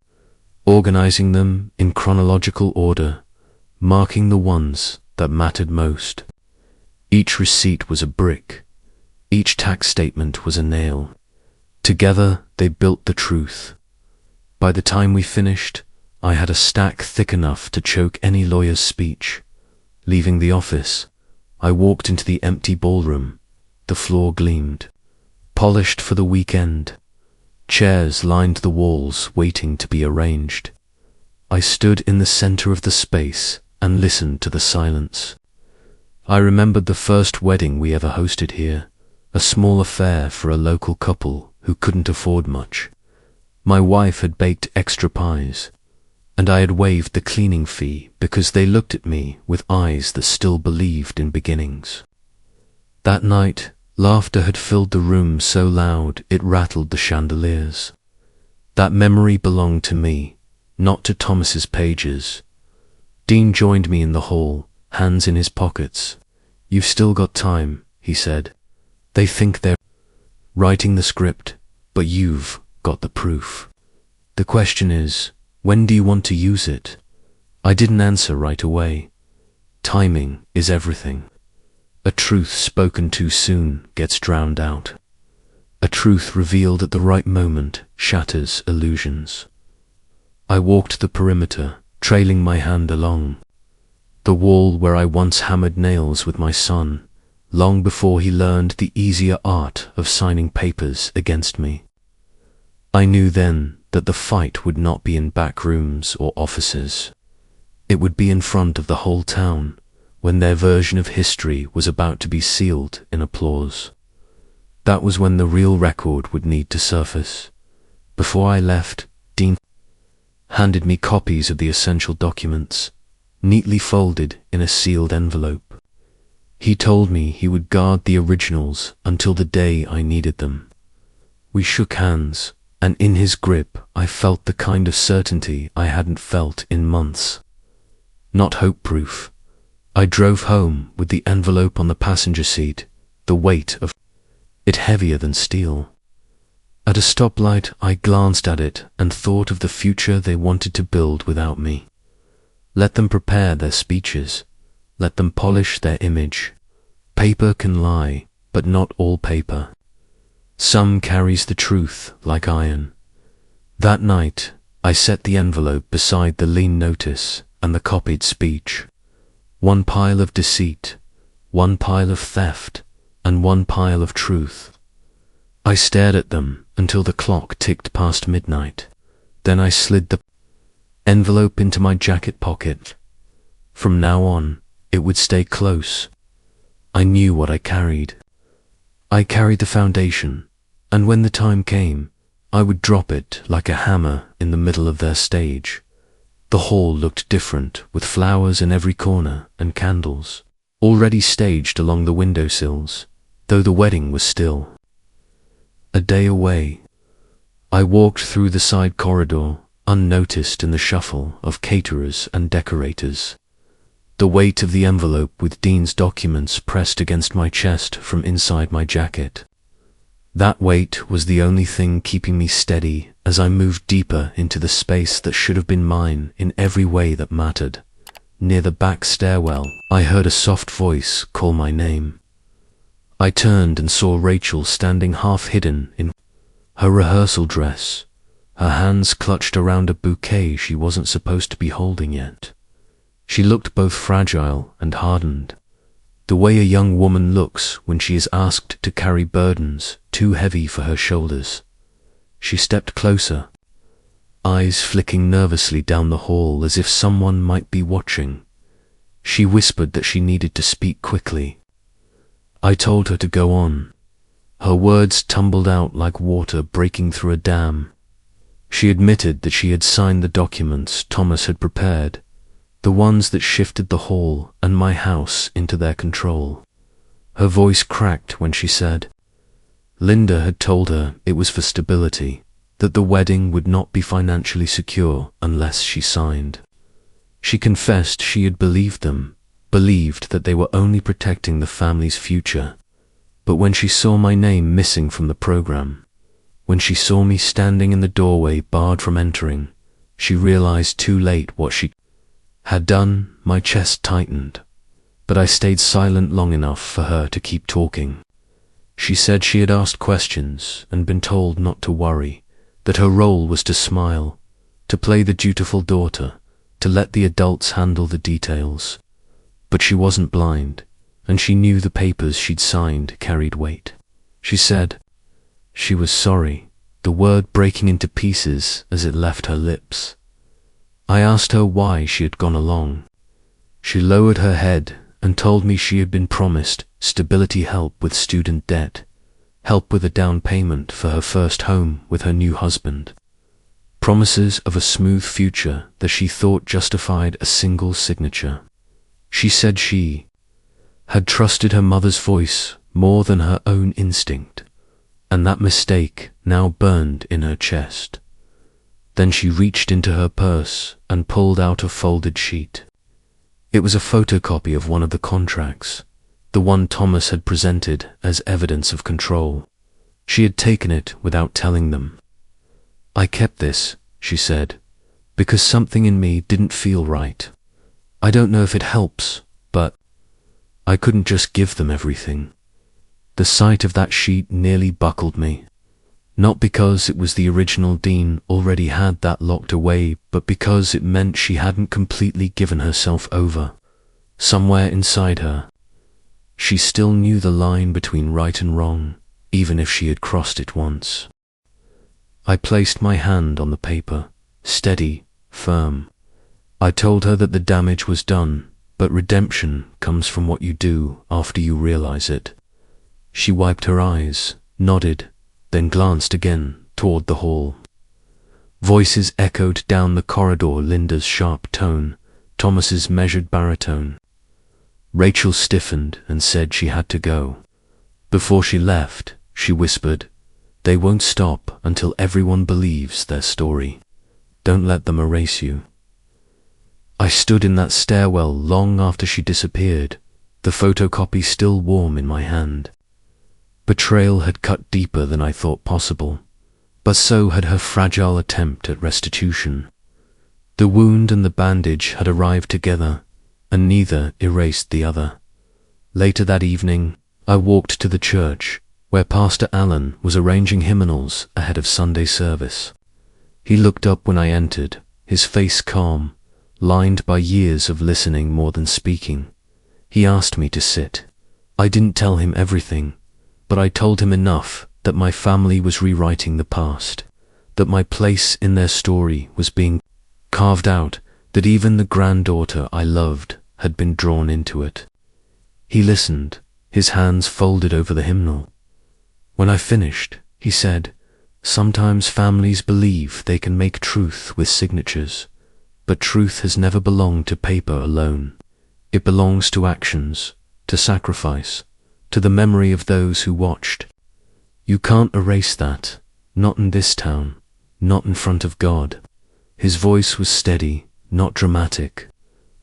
organizing them in chronological order, marking the ones that mattered most. Each receipt was a brick. Each tax statement was a nail. Together they built the truth. By the time we finished, I had a stack thick enough to choke any lawyer's speech. Leaving the office, I walked into the empty ballroom. The floor gleamed, polished for the weekend. Chairs lined the walls, waiting to be arranged. I stood in the center of the space and listened to the silence. I remembered the first wedding we ever hosted here, a small affair for a local couple who couldn't afford much. My wife had baked extra pies, and I had waived the cleaning fee because they looked at me with eyes that still believed in beginnings. That night, laughter had filled the room so loud it rattled the chandeliers. That memory belonged to me, not to Thomas's pages. Dean joined me in the hall, hands in his pockets. "You've still got time," he said. "They think they're writing the script, but you've got the proof. The question is, when do you want to use it?" I didn't answer right away. Timing is everything. A truth spoken too soon gets drowned out. A truth revealed at the right moment shatters illusions. I walked the perimeter, trailing my hand along. The wall where I once hammered nails with my son, long before he learned the easier art of signing papers against me. I knew then that the fight would not be in back rooms or offices. It would be in front of the whole town, when their version of history was about to be sealed in applause. That was when the real record would need to surface. Before I left, Dean handed me copies of the essential documents, neatly folded in a sealed envelope. He told me he would guard the originals until the day I needed them. We shook hands, and in his grip I felt the kind of certainty I hadn't felt in months. Not hope-proof. I drove home with the envelope on the passenger seat, the weight of it heavier than steel. At a stoplight, I glanced at it and thought of the future they wanted to build without me. Let them prepare their speeches. Let them polish their image. Paper can lie, but not all paper. Some carries the truth like iron. That night, I set the envelope beside the lien notice and the copied speech. One pile of deceit, one pile of theft, and one pile of truth. I stared at them until the clock ticked past midnight. Then I slid the envelope into my jacket pocket. From now on, it would stay close. I knew what I carried. I carried the foundation, and when the time came, I would drop it like a hammer in the middle of their stage. The hall looked different, with flowers in every corner and candles, already staged along the windowsills, though the wedding was still a day away. I walked through the side corridor, unnoticed in the shuffle of caterers and decorators. The weight of the envelope with Dean's documents pressed against my chest from inside my jacket. That weight was the only thing keeping me steady as I moved deeper into the space that should have been mine in every way that mattered. Near the back stairwell, I heard a soft voice call my name. I turned and saw Rachel standing half hidden in her rehearsal dress, her hands clutched around a bouquet she wasn't supposed to be holding yet. She looked both fragile and hardened, the way a young woman looks when she is asked to carry burdens too heavy for her shoulders. She stepped closer, eyes flicking nervously down the hall as if someone might be watching. She whispered that she needed to speak quickly. I told her to go on. Her words tumbled out like water breaking through a dam. She admitted that she had signed the documents Thomas had prepared, the ones that shifted the hall and my house into their control. Her voice cracked when she said, Linda had told her it was for stability, that the wedding would not be financially secure unless she signed. She confessed she had believed them, believed that they were only protecting the family's future. But when she saw my name missing from the program, when she saw me standing in the doorway barred from entering, she realized too late what she had done. My chest tightened, but I stayed silent long enough for her to keep talking. She said she had asked questions and been told not to worry, that her role was to smile, to play the dutiful daughter, to let the adults handle the details. But she wasn't blind, and she knew the papers she'd signed carried weight. She said she was sorry, the word breaking into pieces as it left her lips. I asked her why she had gone along. She lowered her head and told me she had been promised stability help with student debt, help with a down payment for her first home with her new husband, promises of a smooth future that she thought justified a single signature. She said she had trusted her mother's voice more than her own instinct, and that mistake now burned in her chest. Then she reached into her purse and pulled out a folded sheet. It was a photocopy of one of the contracts, the one Thomas had presented as evidence of control. She had taken it without telling them. I kept this, she said, because something in me didn't feel right. I don't know if it helps, but I couldn't just give them everything. The sight of that sheet nearly buckled me. Not because it was the original Dean already had that locked away, but because it meant she hadn't completely given herself over. Somewhere inside her, she still knew the line between right and wrong, even if she had crossed it once. I placed my hand on the paper, steady, firm. I told her that the damage was done, but redemption comes from what you do after you realize it. She wiped her eyes, nodded, then glanced again toward the hall. Voices echoed down the corridor, Linda's sharp tone, Thomas's measured baritone. Rachel stiffened and said she had to go. Before she left, she whispered, "They won't stop until everyone believes their story. Don't let them erase you." I stood in that stairwell long after she disappeared, the photocopy still warm in my hand. Betrayal had cut deeper than I thought possible, but so had her fragile attempt at restitution. The wound and the bandage had arrived together, and neither erased the other. Later that evening, I walked to the church, where Pastor Allen was arranging hymnals ahead of Sunday service. He looked up when I entered, his face calm, lined by years of listening more than speaking. He asked me to sit. I didn't tell him everything, but I told him enough that my family was rewriting the past, that my place in their story was being carved out, that even the granddaughter I loved had been drawn into it. He listened, his hands folded over the hymnal. When I finished, he said, "Sometimes families believe they can make truth with signatures, but truth has never belonged to paper alone. It belongs to actions, to sacrifice, to the memory of those who watched. You can't erase that, not in this town, not in front of God." His voice was steady, not dramatic,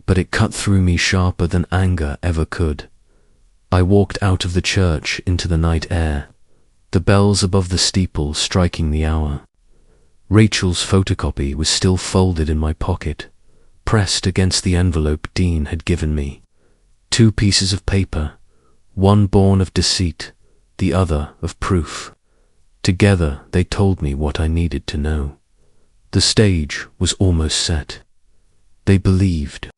but it cut through me sharper than anger ever could. I walked out of the church into the night air. the bells above the steeple striking the hour. Rachel's photocopy was still folded in my pocket, pressed against the envelope Dean had given me. 2 pieces of paper, one born of deceit, the other of proof. Together they told me what I needed to know. The stage was almost set. They believed.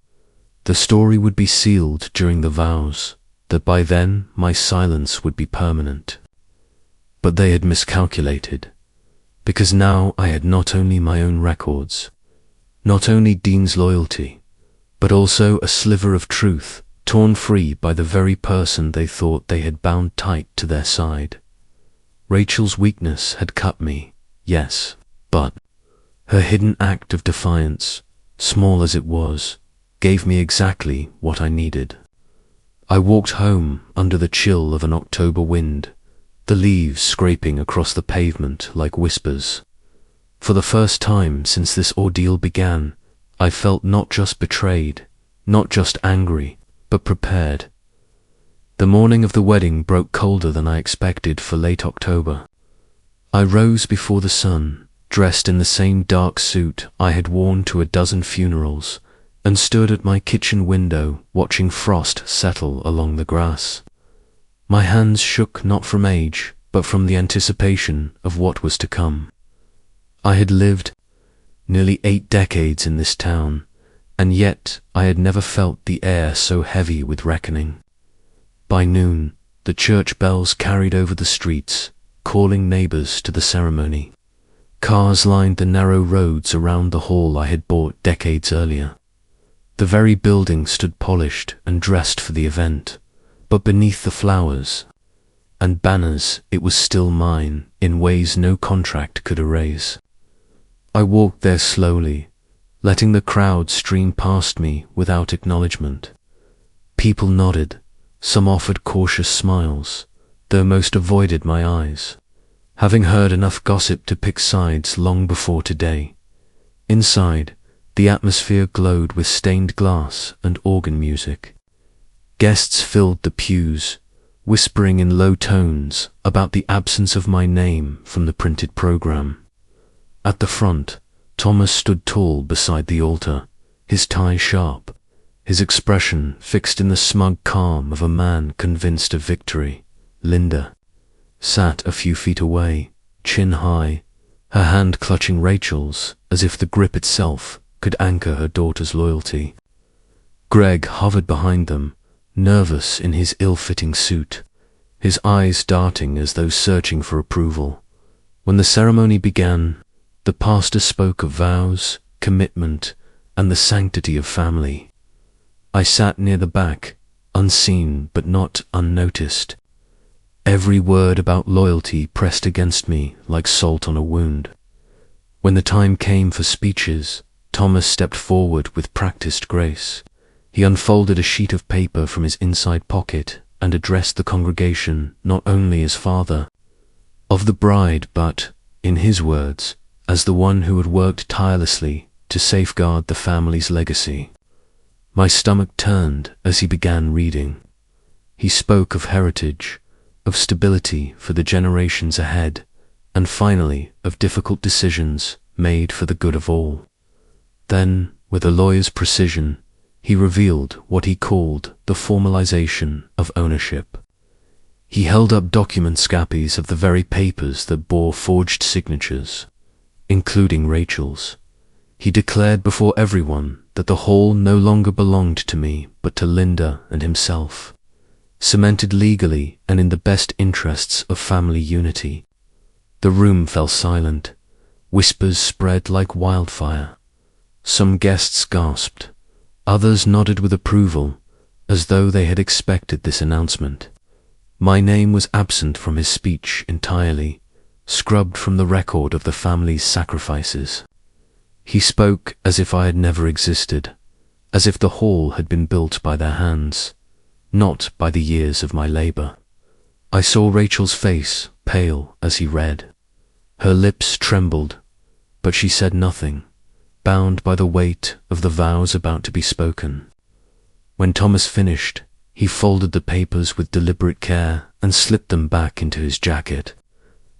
The story would be sealed during the vows, that by then my silence would be permanent. But they had miscalculated, because now I had not only my own records, not only Dean's loyalty, but also a sliver of truth torn free by the very person they thought they had bound tight to their side. Rachel's weakness had cut me, yes, but her hidden act of defiance, small as it was, gave me exactly what I needed. I walked home under the chill of an October wind, the leaves scraping across the pavement like whispers. For the first time since this ordeal began, I felt not just betrayed, not just angry, but prepared. The morning of the wedding broke colder than I expected for late October. I rose before the sun, dressed in the same dark suit I had worn to a dozen funerals, and stood at my kitchen window watching frost settle along the grass. My hands shook not from age, but from the anticipation of what was to come. I had lived nearly 8 decades in this town, and yet I had never felt the air so heavy with reckoning. By noon, the church bells carried over the streets, calling neighbors to the ceremony. Cars lined the narrow roads around the hall I had bought decades earlier. The very building stood polished and dressed for the event, but beneath the flowers and banners it was still mine in ways no contract could erase. I walked there slowly, letting the crowd stream past me without acknowledgement. People nodded, some offered cautious smiles, though most avoided my eyes, having heard enough gossip to pick sides long before today. Inside, the atmosphere glowed with stained glass and organ music. Guests filled the pews, whispering in low tones about the absence of my name from the printed program. At the front, Thomas stood tall beside the altar, his tie sharp, his expression fixed in the smug calm of a man convinced of victory. Linda sat a few feet away, chin high, her hand clutching Rachel's as if the grip itself could anchor her daughter's loyalty. Greg hovered behind them, nervous in his ill-fitting suit, his eyes darting as though searching for approval. When the ceremony began, the pastor spoke of vows, commitment, and the sanctity of family. I sat near the back, unseen but not unnoticed. Every word about loyalty pressed against me like salt on a wound. When the time came for speeches, Thomas stepped forward with practiced grace. He unfolded a sheet of paper from his inside pocket and addressed the congregation not only as father of the bride, but, in his words, as the one who had worked tirelessly to safeguard the family's legacy. My stomach turned as he began reading. He spoke of heritage, of stability for the generations ahead, and finally of difficult decisions made for the good of all. Then, with a lawyer's precision, he revealed what he called the formalization of ownership. He held up document scappies of the very papers that bore forged signatures, including Rachel's. He declared before everyone that the hall no longer belonged to me but to Linda and himself, cemented legally and in the best interests of family unity. The room fell silent. Whispers spread like wildfire. Some guests gasped. Others nodded with approval, as though they had expected this announcement. My name was absent from his speech entirely, scrubbed from the record of the family's sacrifices. He spoke as if I had never existed, as if the hall had been built by their hands, not by the years of my labor. I saw Rachel's face pale as he read. Her lips trembled, but she said nothing, bound by the weight of the vows about to be spoken. When Thomas finished, he folded the papers with deliberate care and slipped them back into his jacket.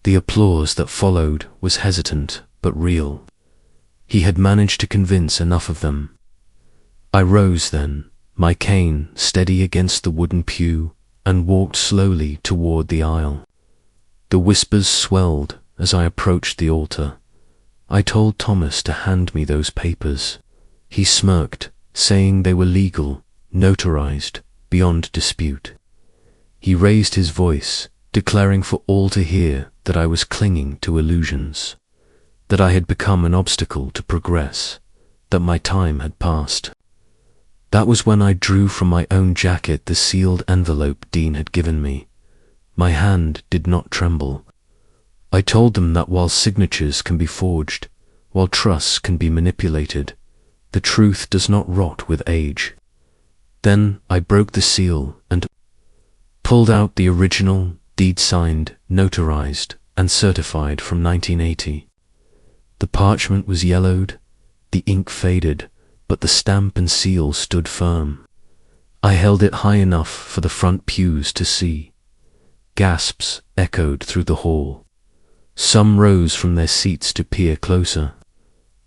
The applause that followed was hesitant but real. He had managed to convince enough of them. I rose then, my cane steady against the wooden pew, and walked slowly toward the aisle. The whispers swelled as I approached the altar. I told Thomas to hand me those papers. He smirked, saying they were legal, notarized, beyond dispute. He raised his voice, declaring for all to hear that I was clinging to illusions, that I had become an obstacle to progress, that my time had passed. That was when I drew from my own jacket the sealed envelope Dean had given me. My hand did not tremble. I told them that while signatures can be forged, while trusts can be manipulated, the truth does not rot with age. Then I broke the seal and pulled out the original, deed-signed, notarized, and certified from 1980. The parchment was yellowed, the ink faded, but the stamp and seal stood firm. I held it high enough for the front pews to see. Gasps echoed through the hall. Some rose from their seats to peer closer.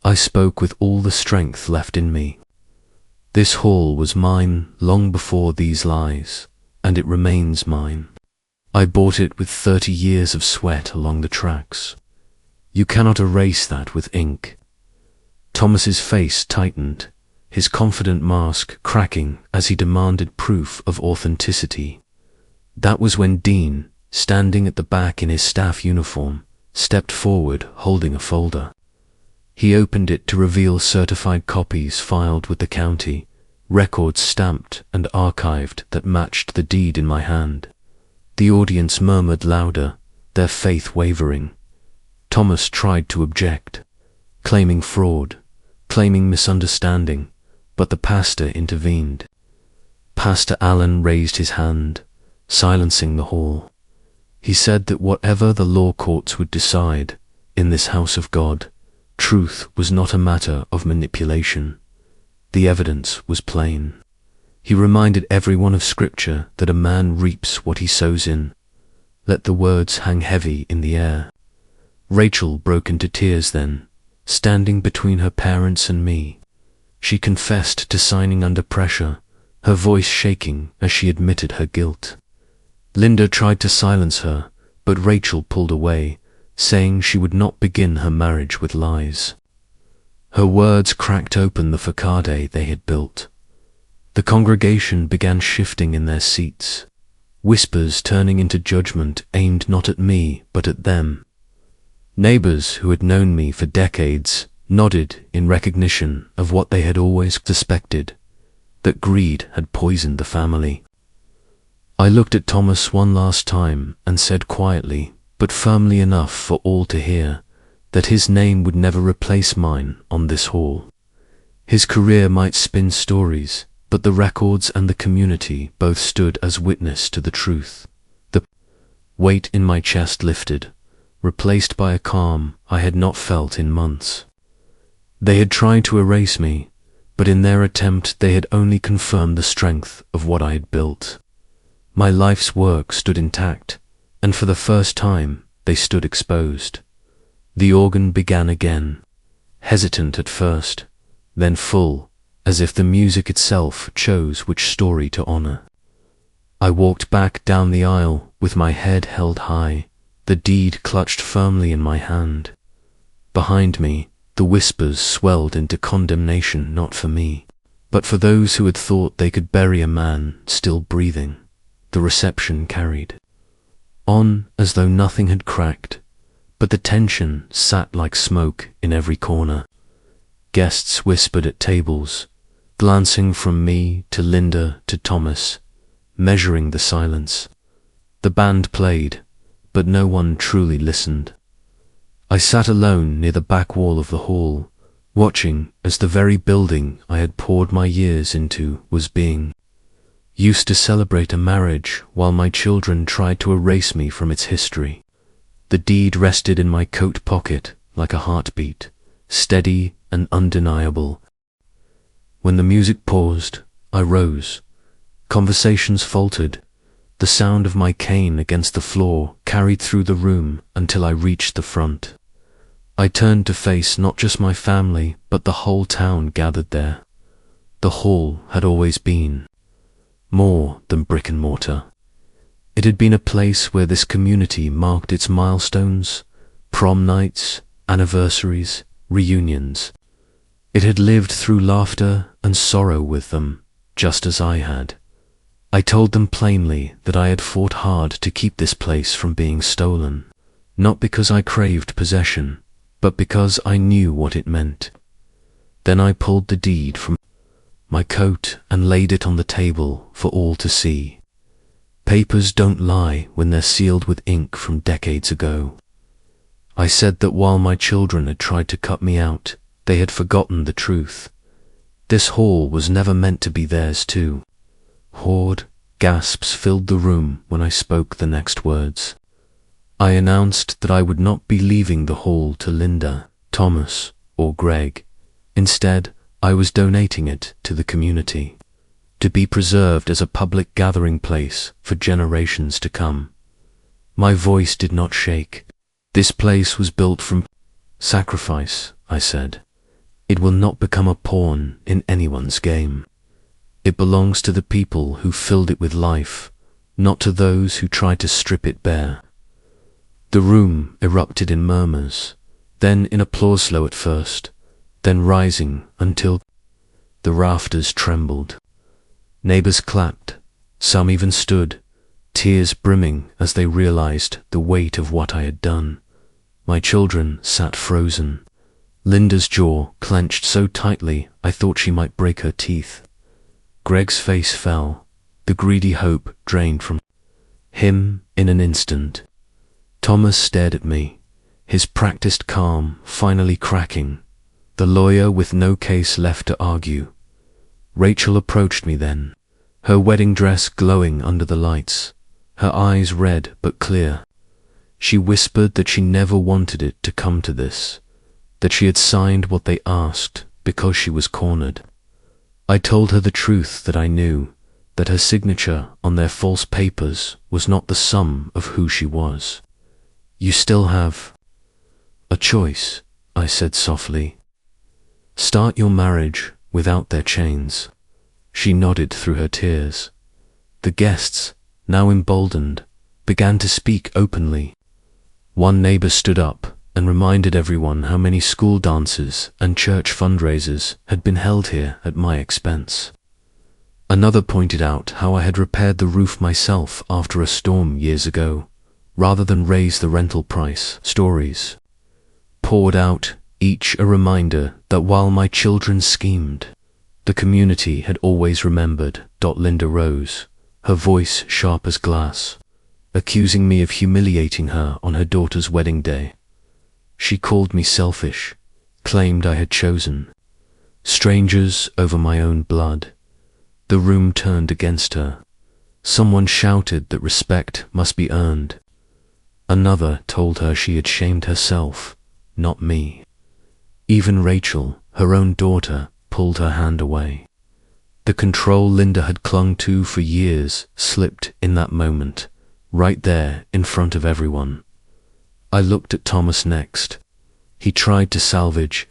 I spoke with all the strength left in me. This hall was mine long before these lies, and it remains mine. I bought it with 30 years of sweat along the tracks. You cannot erase that with ink. Thomas's face tightened, his confident mask cracking as he demanded proof of authenticity. That was when Dean, standing at the back in his staff uniform, stepped forward holding a folder. He opened it to reveal certified copies filed with the county, records stamped and archived that matched the deed in my hand. The audience murmured louder, their faith wavering. Thomas tried to object, claiming fraud, claiming misunderstanding, but the pastor intervened. Pastor Allen raised his hand, silencing the hall. He said that whatever the law courts would decide, in this house of God, truth was not a matter of manipulation. The evidence was plain. He reminded everyone of Scripture that a man reaps what he sows in. Let the words hang heavy in the air. Rachel broke into tears then, standing between her parents and me. She confessed to signing under pressure, her voice shaking as she admitted her guilt. Linda tried to silence her, but Rachel pulled away, saying she would not begin her marriage with lies. Her words cracked open the facade they had built. The congregation began shifting in their seats, whispers turning into judgment aimed not at me but at them. Neighbors who had known me for decades nodded in recognition of what they had always suspected, that greed had poisoned the family. I looked at Thomas one last time and said quietly, but firmly enough for all to hear, that his name would never replace mine on this hall. His career might spin stories, but the records and the community both stood as witness to the truth. The weight in my chest lifted, replaced by a calm I had not felt in months. They had tried to erase me, but in their attempt they had only confirmed the strength of what I had built. My life's work stood intact, and for the first time they stood exposed. The organ began again, hesitant at first, then full, as if the music itself chose which story to honor. I walked back down the aisle with my head held high, the deed clutched firmly in my hand. Behind me, the whispers swelled into condemnation not for me, but for those who had thought they could bury a man still breathing. The reception carried on as though nothing had cracked, but the tension sat like smoke in every corner. Guests whispered at tables, glancing from me to Linda to Thomas, measuring the silence. The band played, but no one truly listened. I sat alone near the back wall of the hall, watching as the very building I had poured my years into was being used to celebrate a marriage while my children tried to erase me from its history. The deed rested in my coat pocket like a heartbeat, steady and undeniable. When the music paused, I rose. Conversations faltered. The sound of my cane against the floor carried through the room until I reached the front. I turned to face not just my family, but the whole town gathered there. The hall had always been more than brick and mortar. It had been a place where this community marked its milestones, prom nights, anniversaries, reunions. It had lived through laughter and sorrow with them, just as I had. I told them plainly that I had fought hard to keep this place from being stolen, not because I craved possession, but because I knew what it meant. Then I pulled the deed from my coat and laid it on the table for all to see. Papers don't lie when they're sealed with ink from decades ago. I said that while my children had tried to cut me out, they had forgotten the truth. This hall was never meant to be theirs too. Hoard gasps filled the room when I spoke the next words. I announced that I would not be leaving the hall to Linda, Thomas, or Greg. Instead, I was donating it to the community, to be preserved as a public gathering place for generations to come. My voice did not shake. This place was built from sacrifice, I said. It will not become a pawn in anyone's game. It belongs to the people who filled it with life, not to those who tried to strip it bare. The room erupted in murmurs, then in applause, slow at first, then rising until the rafters trembled. Neighbors clapped, some even stood, tears brimming as they realized the weight of what I had done. My children sat frozen. Linda's jaw clenched so tightly I thought she might break her teeth. Greg's face fell, the greedy hope drained from him in an instant. Thomas stared at me, his practiced calm finally cracking, the lawyer with no case left to argue. Rachel approached me then, her wedding dress glowing under the lights, her eyes red but clear. She whispered that she never wanted it to come to this, that she had signed what they asked because she was cornered. I told her the truth that I knew, that her signature on their false papers was not the sum of who she was. You still have a choice, I said softly. Start your marriage without their chains. She nodded through her tears. The guests, now emboldened, began to speak openly. One neighbor stood up and reminded everyone how many school dances and church fundraisers had been held here at my expense. Another pointed out how I had repaired the roof myself after a storm years ago, rather than raise the rental price. Stories poured out, each a reminder that while my children schemed, the community had always remembered. Linda rose, her voice sharp as glass, accusing me of humiliating her on her daughter's wedding day. She called me selfish, claimed I had chosen strangers over my own blood. The room turned against her. Someone shouted that respect must be earned. Another told her she had shamed herself, not me. Even Rachel, her own daughter, pulled her hand away. The control Linda had clung to for years slipped in that moment, right there in front of everyone. I looked at Thomas next. He tried to salvage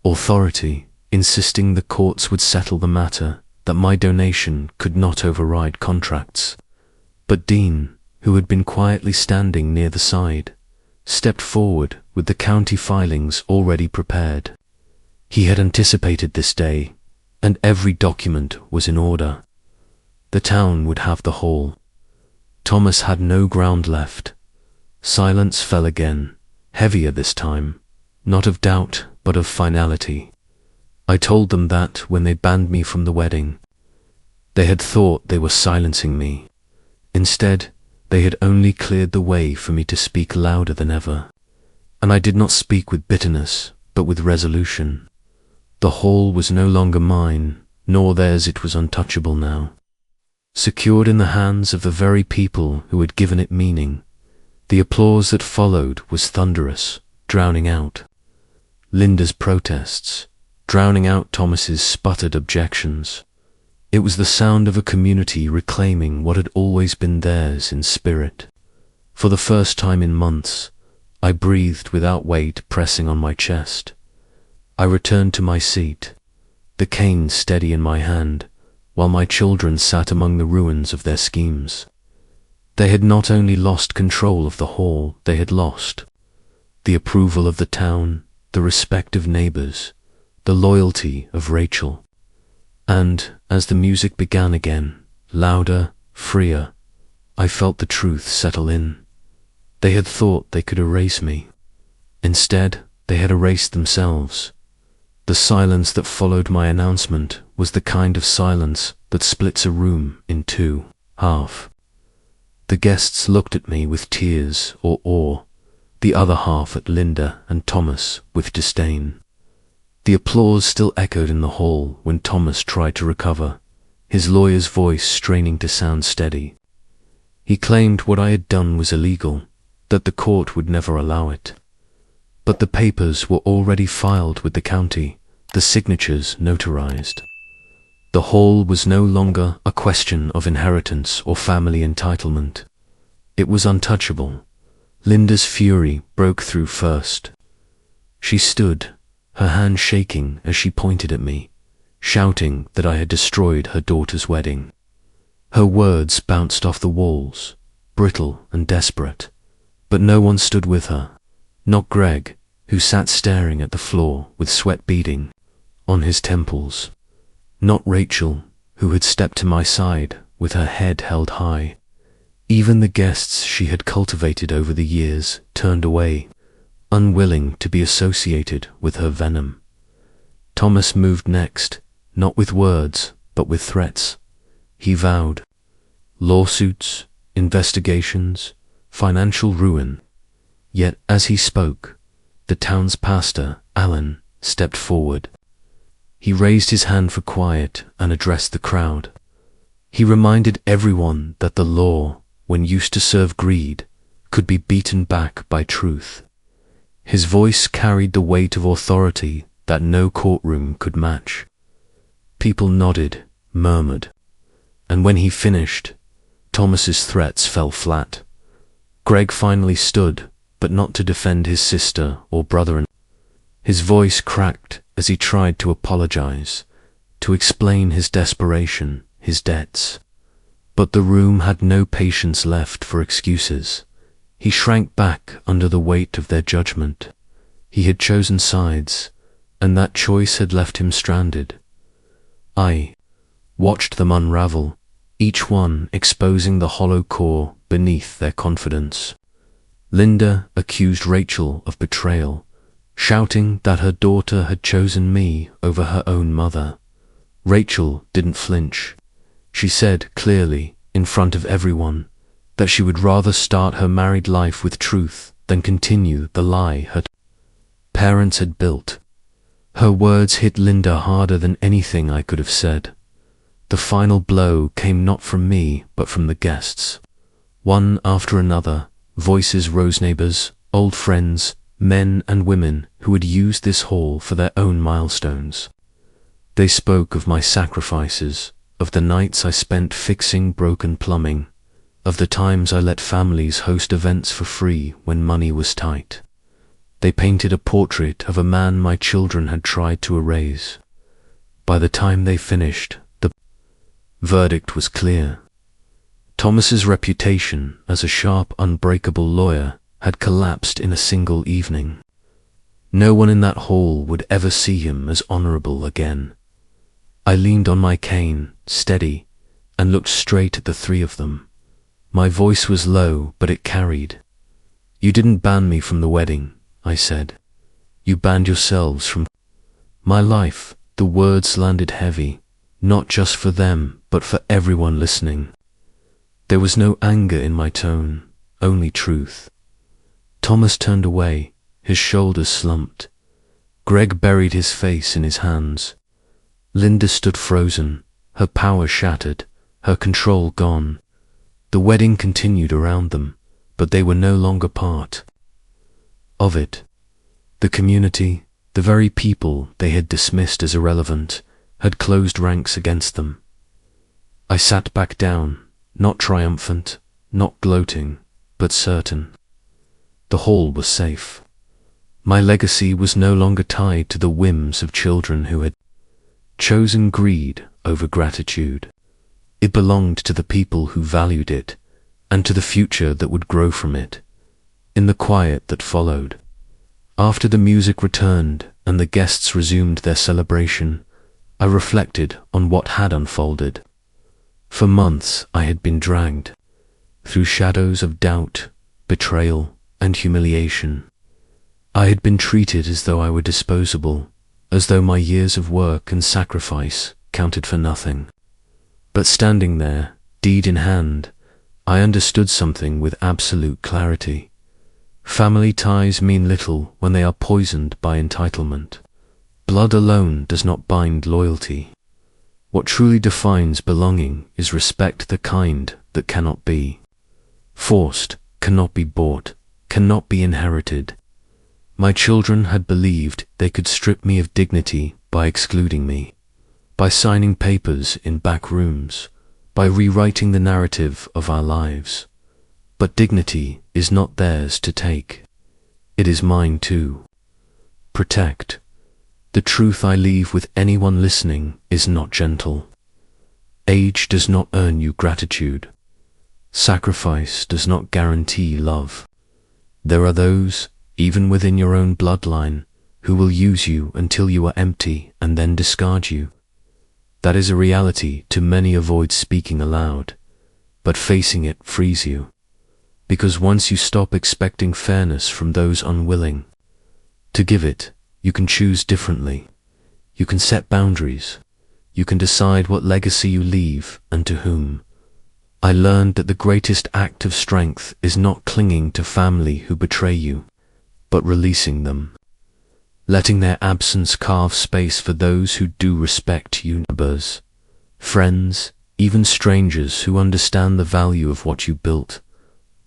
authority, insisting the courts would settle the matter, that my donation could not override contracts. But Dean, who had been quietly standing near the side, stepped forward with the county filings already prepared. He had anticipated this day, and every document was in order. The town would have the hall. Thomas had no ground left. Silence fell again, heavier this time, not of doubt but of finality. I told them that when they banned me from the wedding. They had thought they were silencing me. Instead, they had only cleared the way for me to speak louder than ever. And I did not speak with bitterness, but with resolution. The hall was no longer mine, nor theirs. It was untouchable now. Secured in the hands of the very people who had given it meaning. The applause that followed was thunderous, drowning out Linda's protests, drowning out Thomas's sputtered objections. It was the sound of a community reclaiming what had always been theirs in spirit. For the first time in months, I breathed without weight pressing on my chest. I returned to my seat, the cane steady in my hand, while my children sat among the ruins of their schemes. They had not only lost control of the hall, they had lost the approval of the town, the respect of neighbors, the loyalty of Rachel. And, as the music began again, louder, freer, I felt the truth settle in. They had thought they could erase me. Instead, they had erased themselves. The silence that followed my announcement was the kind of silence that splits a room in two, half. The guests looked at me with tears or awe, the other half at Linda and Thomas with disdain. The applause still echoed in the hall when Thomas tried to recover, his lawyer's voice straining to sound steady. He claimed what I had done was illegal, that the court would never allow it. But the papers were already filed with the county, the signatures notarized. The hall was no longer a question of inheritance or family entitlement. It was untouchable. Linda's fury broke through first. She stood, her hand shaking as she pointed at me, shouting that I had destroyed her daughter's wedding. Her words bounced off the walls, brittle and desperate, but no one stood with her. Not Greg, who sat staring at the floor with sweat beading on his temples. Not Rachel, who had stepped to my side with her head held high. Even the guests she had cultivated over the years turned away, unwilling to be associated with her venom. Thomas moved next, not with words, but with threats. He vowed lawsuits, investigations, financial ruin. Yet as he spoke, the town's pastor, Alan, stepped forward. He raised his hand for quiet and addressed the crowd. He reminded everyone that the law, when used to serve greed, could be beaten back by truth. His voice carried the weight of authority that no courtroom could match. People nodded, murmured, and when he finished, Thomas's threats fell flat. Greg finally stood, but not to defend his sister or brother. His voice cracked as he tried to apologize, to explain his desperation, his debts. But the room had no patience left for excuses. He shrank back under the weight of their judgment. He had chosen sides, and that choice had left him stranded. I watched them unravel, each one exposing the hollow core beneath their confidence. Linda accused Rachel of betrayal, shouting that her daughter had chosen me over her own mother. Rachel didn't flinch. She said clearly, in front of everyone, that she would rather start her married life with truth than continue the lie her parents had built. Her words hit Linda harder than anything I could have said. The final blow came not from me, but from the guests. One after another, voices rose, neighbors, old friends, men and women who had used this hall for their own milestones. They spoke of my sacrifices, of the nights I spent fixing broken plumbing, of the times I let families host events for free when money was tight. They painted a portrait of a man my children had tried to erase. By the time they finished, the verdict was clear. Thomas's reputation as a sharp, unbreakable lawyer had collapsed in a single evening. No one in that hall would ever see him as honorable again. I leaned on my cane, steady, and looked straight at the three of them. My voice was low, but it carried. You didn't ban me from the wedding, I said. You banned yourselves from my life. The words landed heavy, not just for them, but for everyone listening. There was no anger in my tone, only truth. Thomas turned away, his shoulders slumped. Greg buried his face in his hands. Linda stood frozen, her power shattered, her control gone. The wedding continued around them, but they were no longer part of it. The community, the very people they had dismissed as irrelevant, had closed ranks against them. I sat back down, not triumphant, not gloating, but certain. The hall was safe. My legacy was no longer tied to the whims of children who had chosen greed over gratitude. It belonged to the people who valued it, and to the future that would grow from it. In the quiet that followed, after the music returned and the guests resumed their celebration, I reflected on what had unfolded. For months I had been dragged through shadows of doubt, betrayal, and humiliation. I had been treated as though I were disposable, as though my years of work and sacrifice counted for nothing. But standing there, deed in hand, I understood something with absolute clarity. Family ties mean little when they are poisoned by entitlement. Blood alone does not bind loyalty. What truly defines belonging is respect, the kind that cannot be forced, cannot be bought, cannot be inherited. My children had believed they could strip me of dignity by excluding me, by signing papers in back rooms, by rewriting the narrative of our lives. But dignity is not theirs to take. It is mine to protect. The truth I leave with anyone listening is not gentle. Age does not earn you gratitude. Sacrifice does not guarantee love. There are those, even within your own bloodline, who will use you until you are empty and then discard you. That is a reality too many avoid speaking aloud, but facing it frees you. Because once you stop expecting fairness from those unwilling to give it, you can choose differently. You can set boundaries. You can decide what legacy you leave and to whom. I learned that the greatest act of strength is not clinging to family who betray you, but releasing them, letting their absence carve space for those who do respect you. Neighbors, friends, even strangers who understand the value of what you built.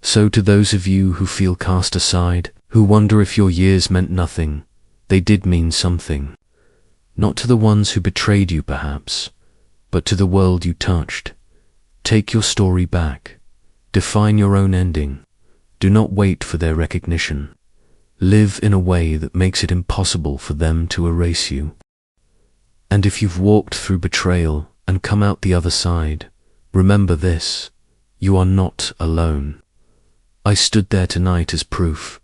So to those of you who feel cast aside, who wonder if your years meant nothing, they did mean something. Not to the ones who betrayed you perhaps, but to the world you touched. Take your story back. Define your own ending. Do not wait for their recognition. Live in a way that makes it impossible for them to erase you. And if you've walked through betrayal and come out the other side, remember this: you are not alone. I stood there tonight as proof.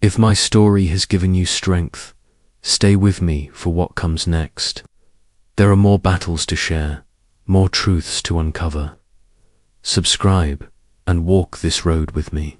If my story has given you strength, stay with me for what comes next. There are more battles to share, more truths to uncover. Subscribe and walk this road with me.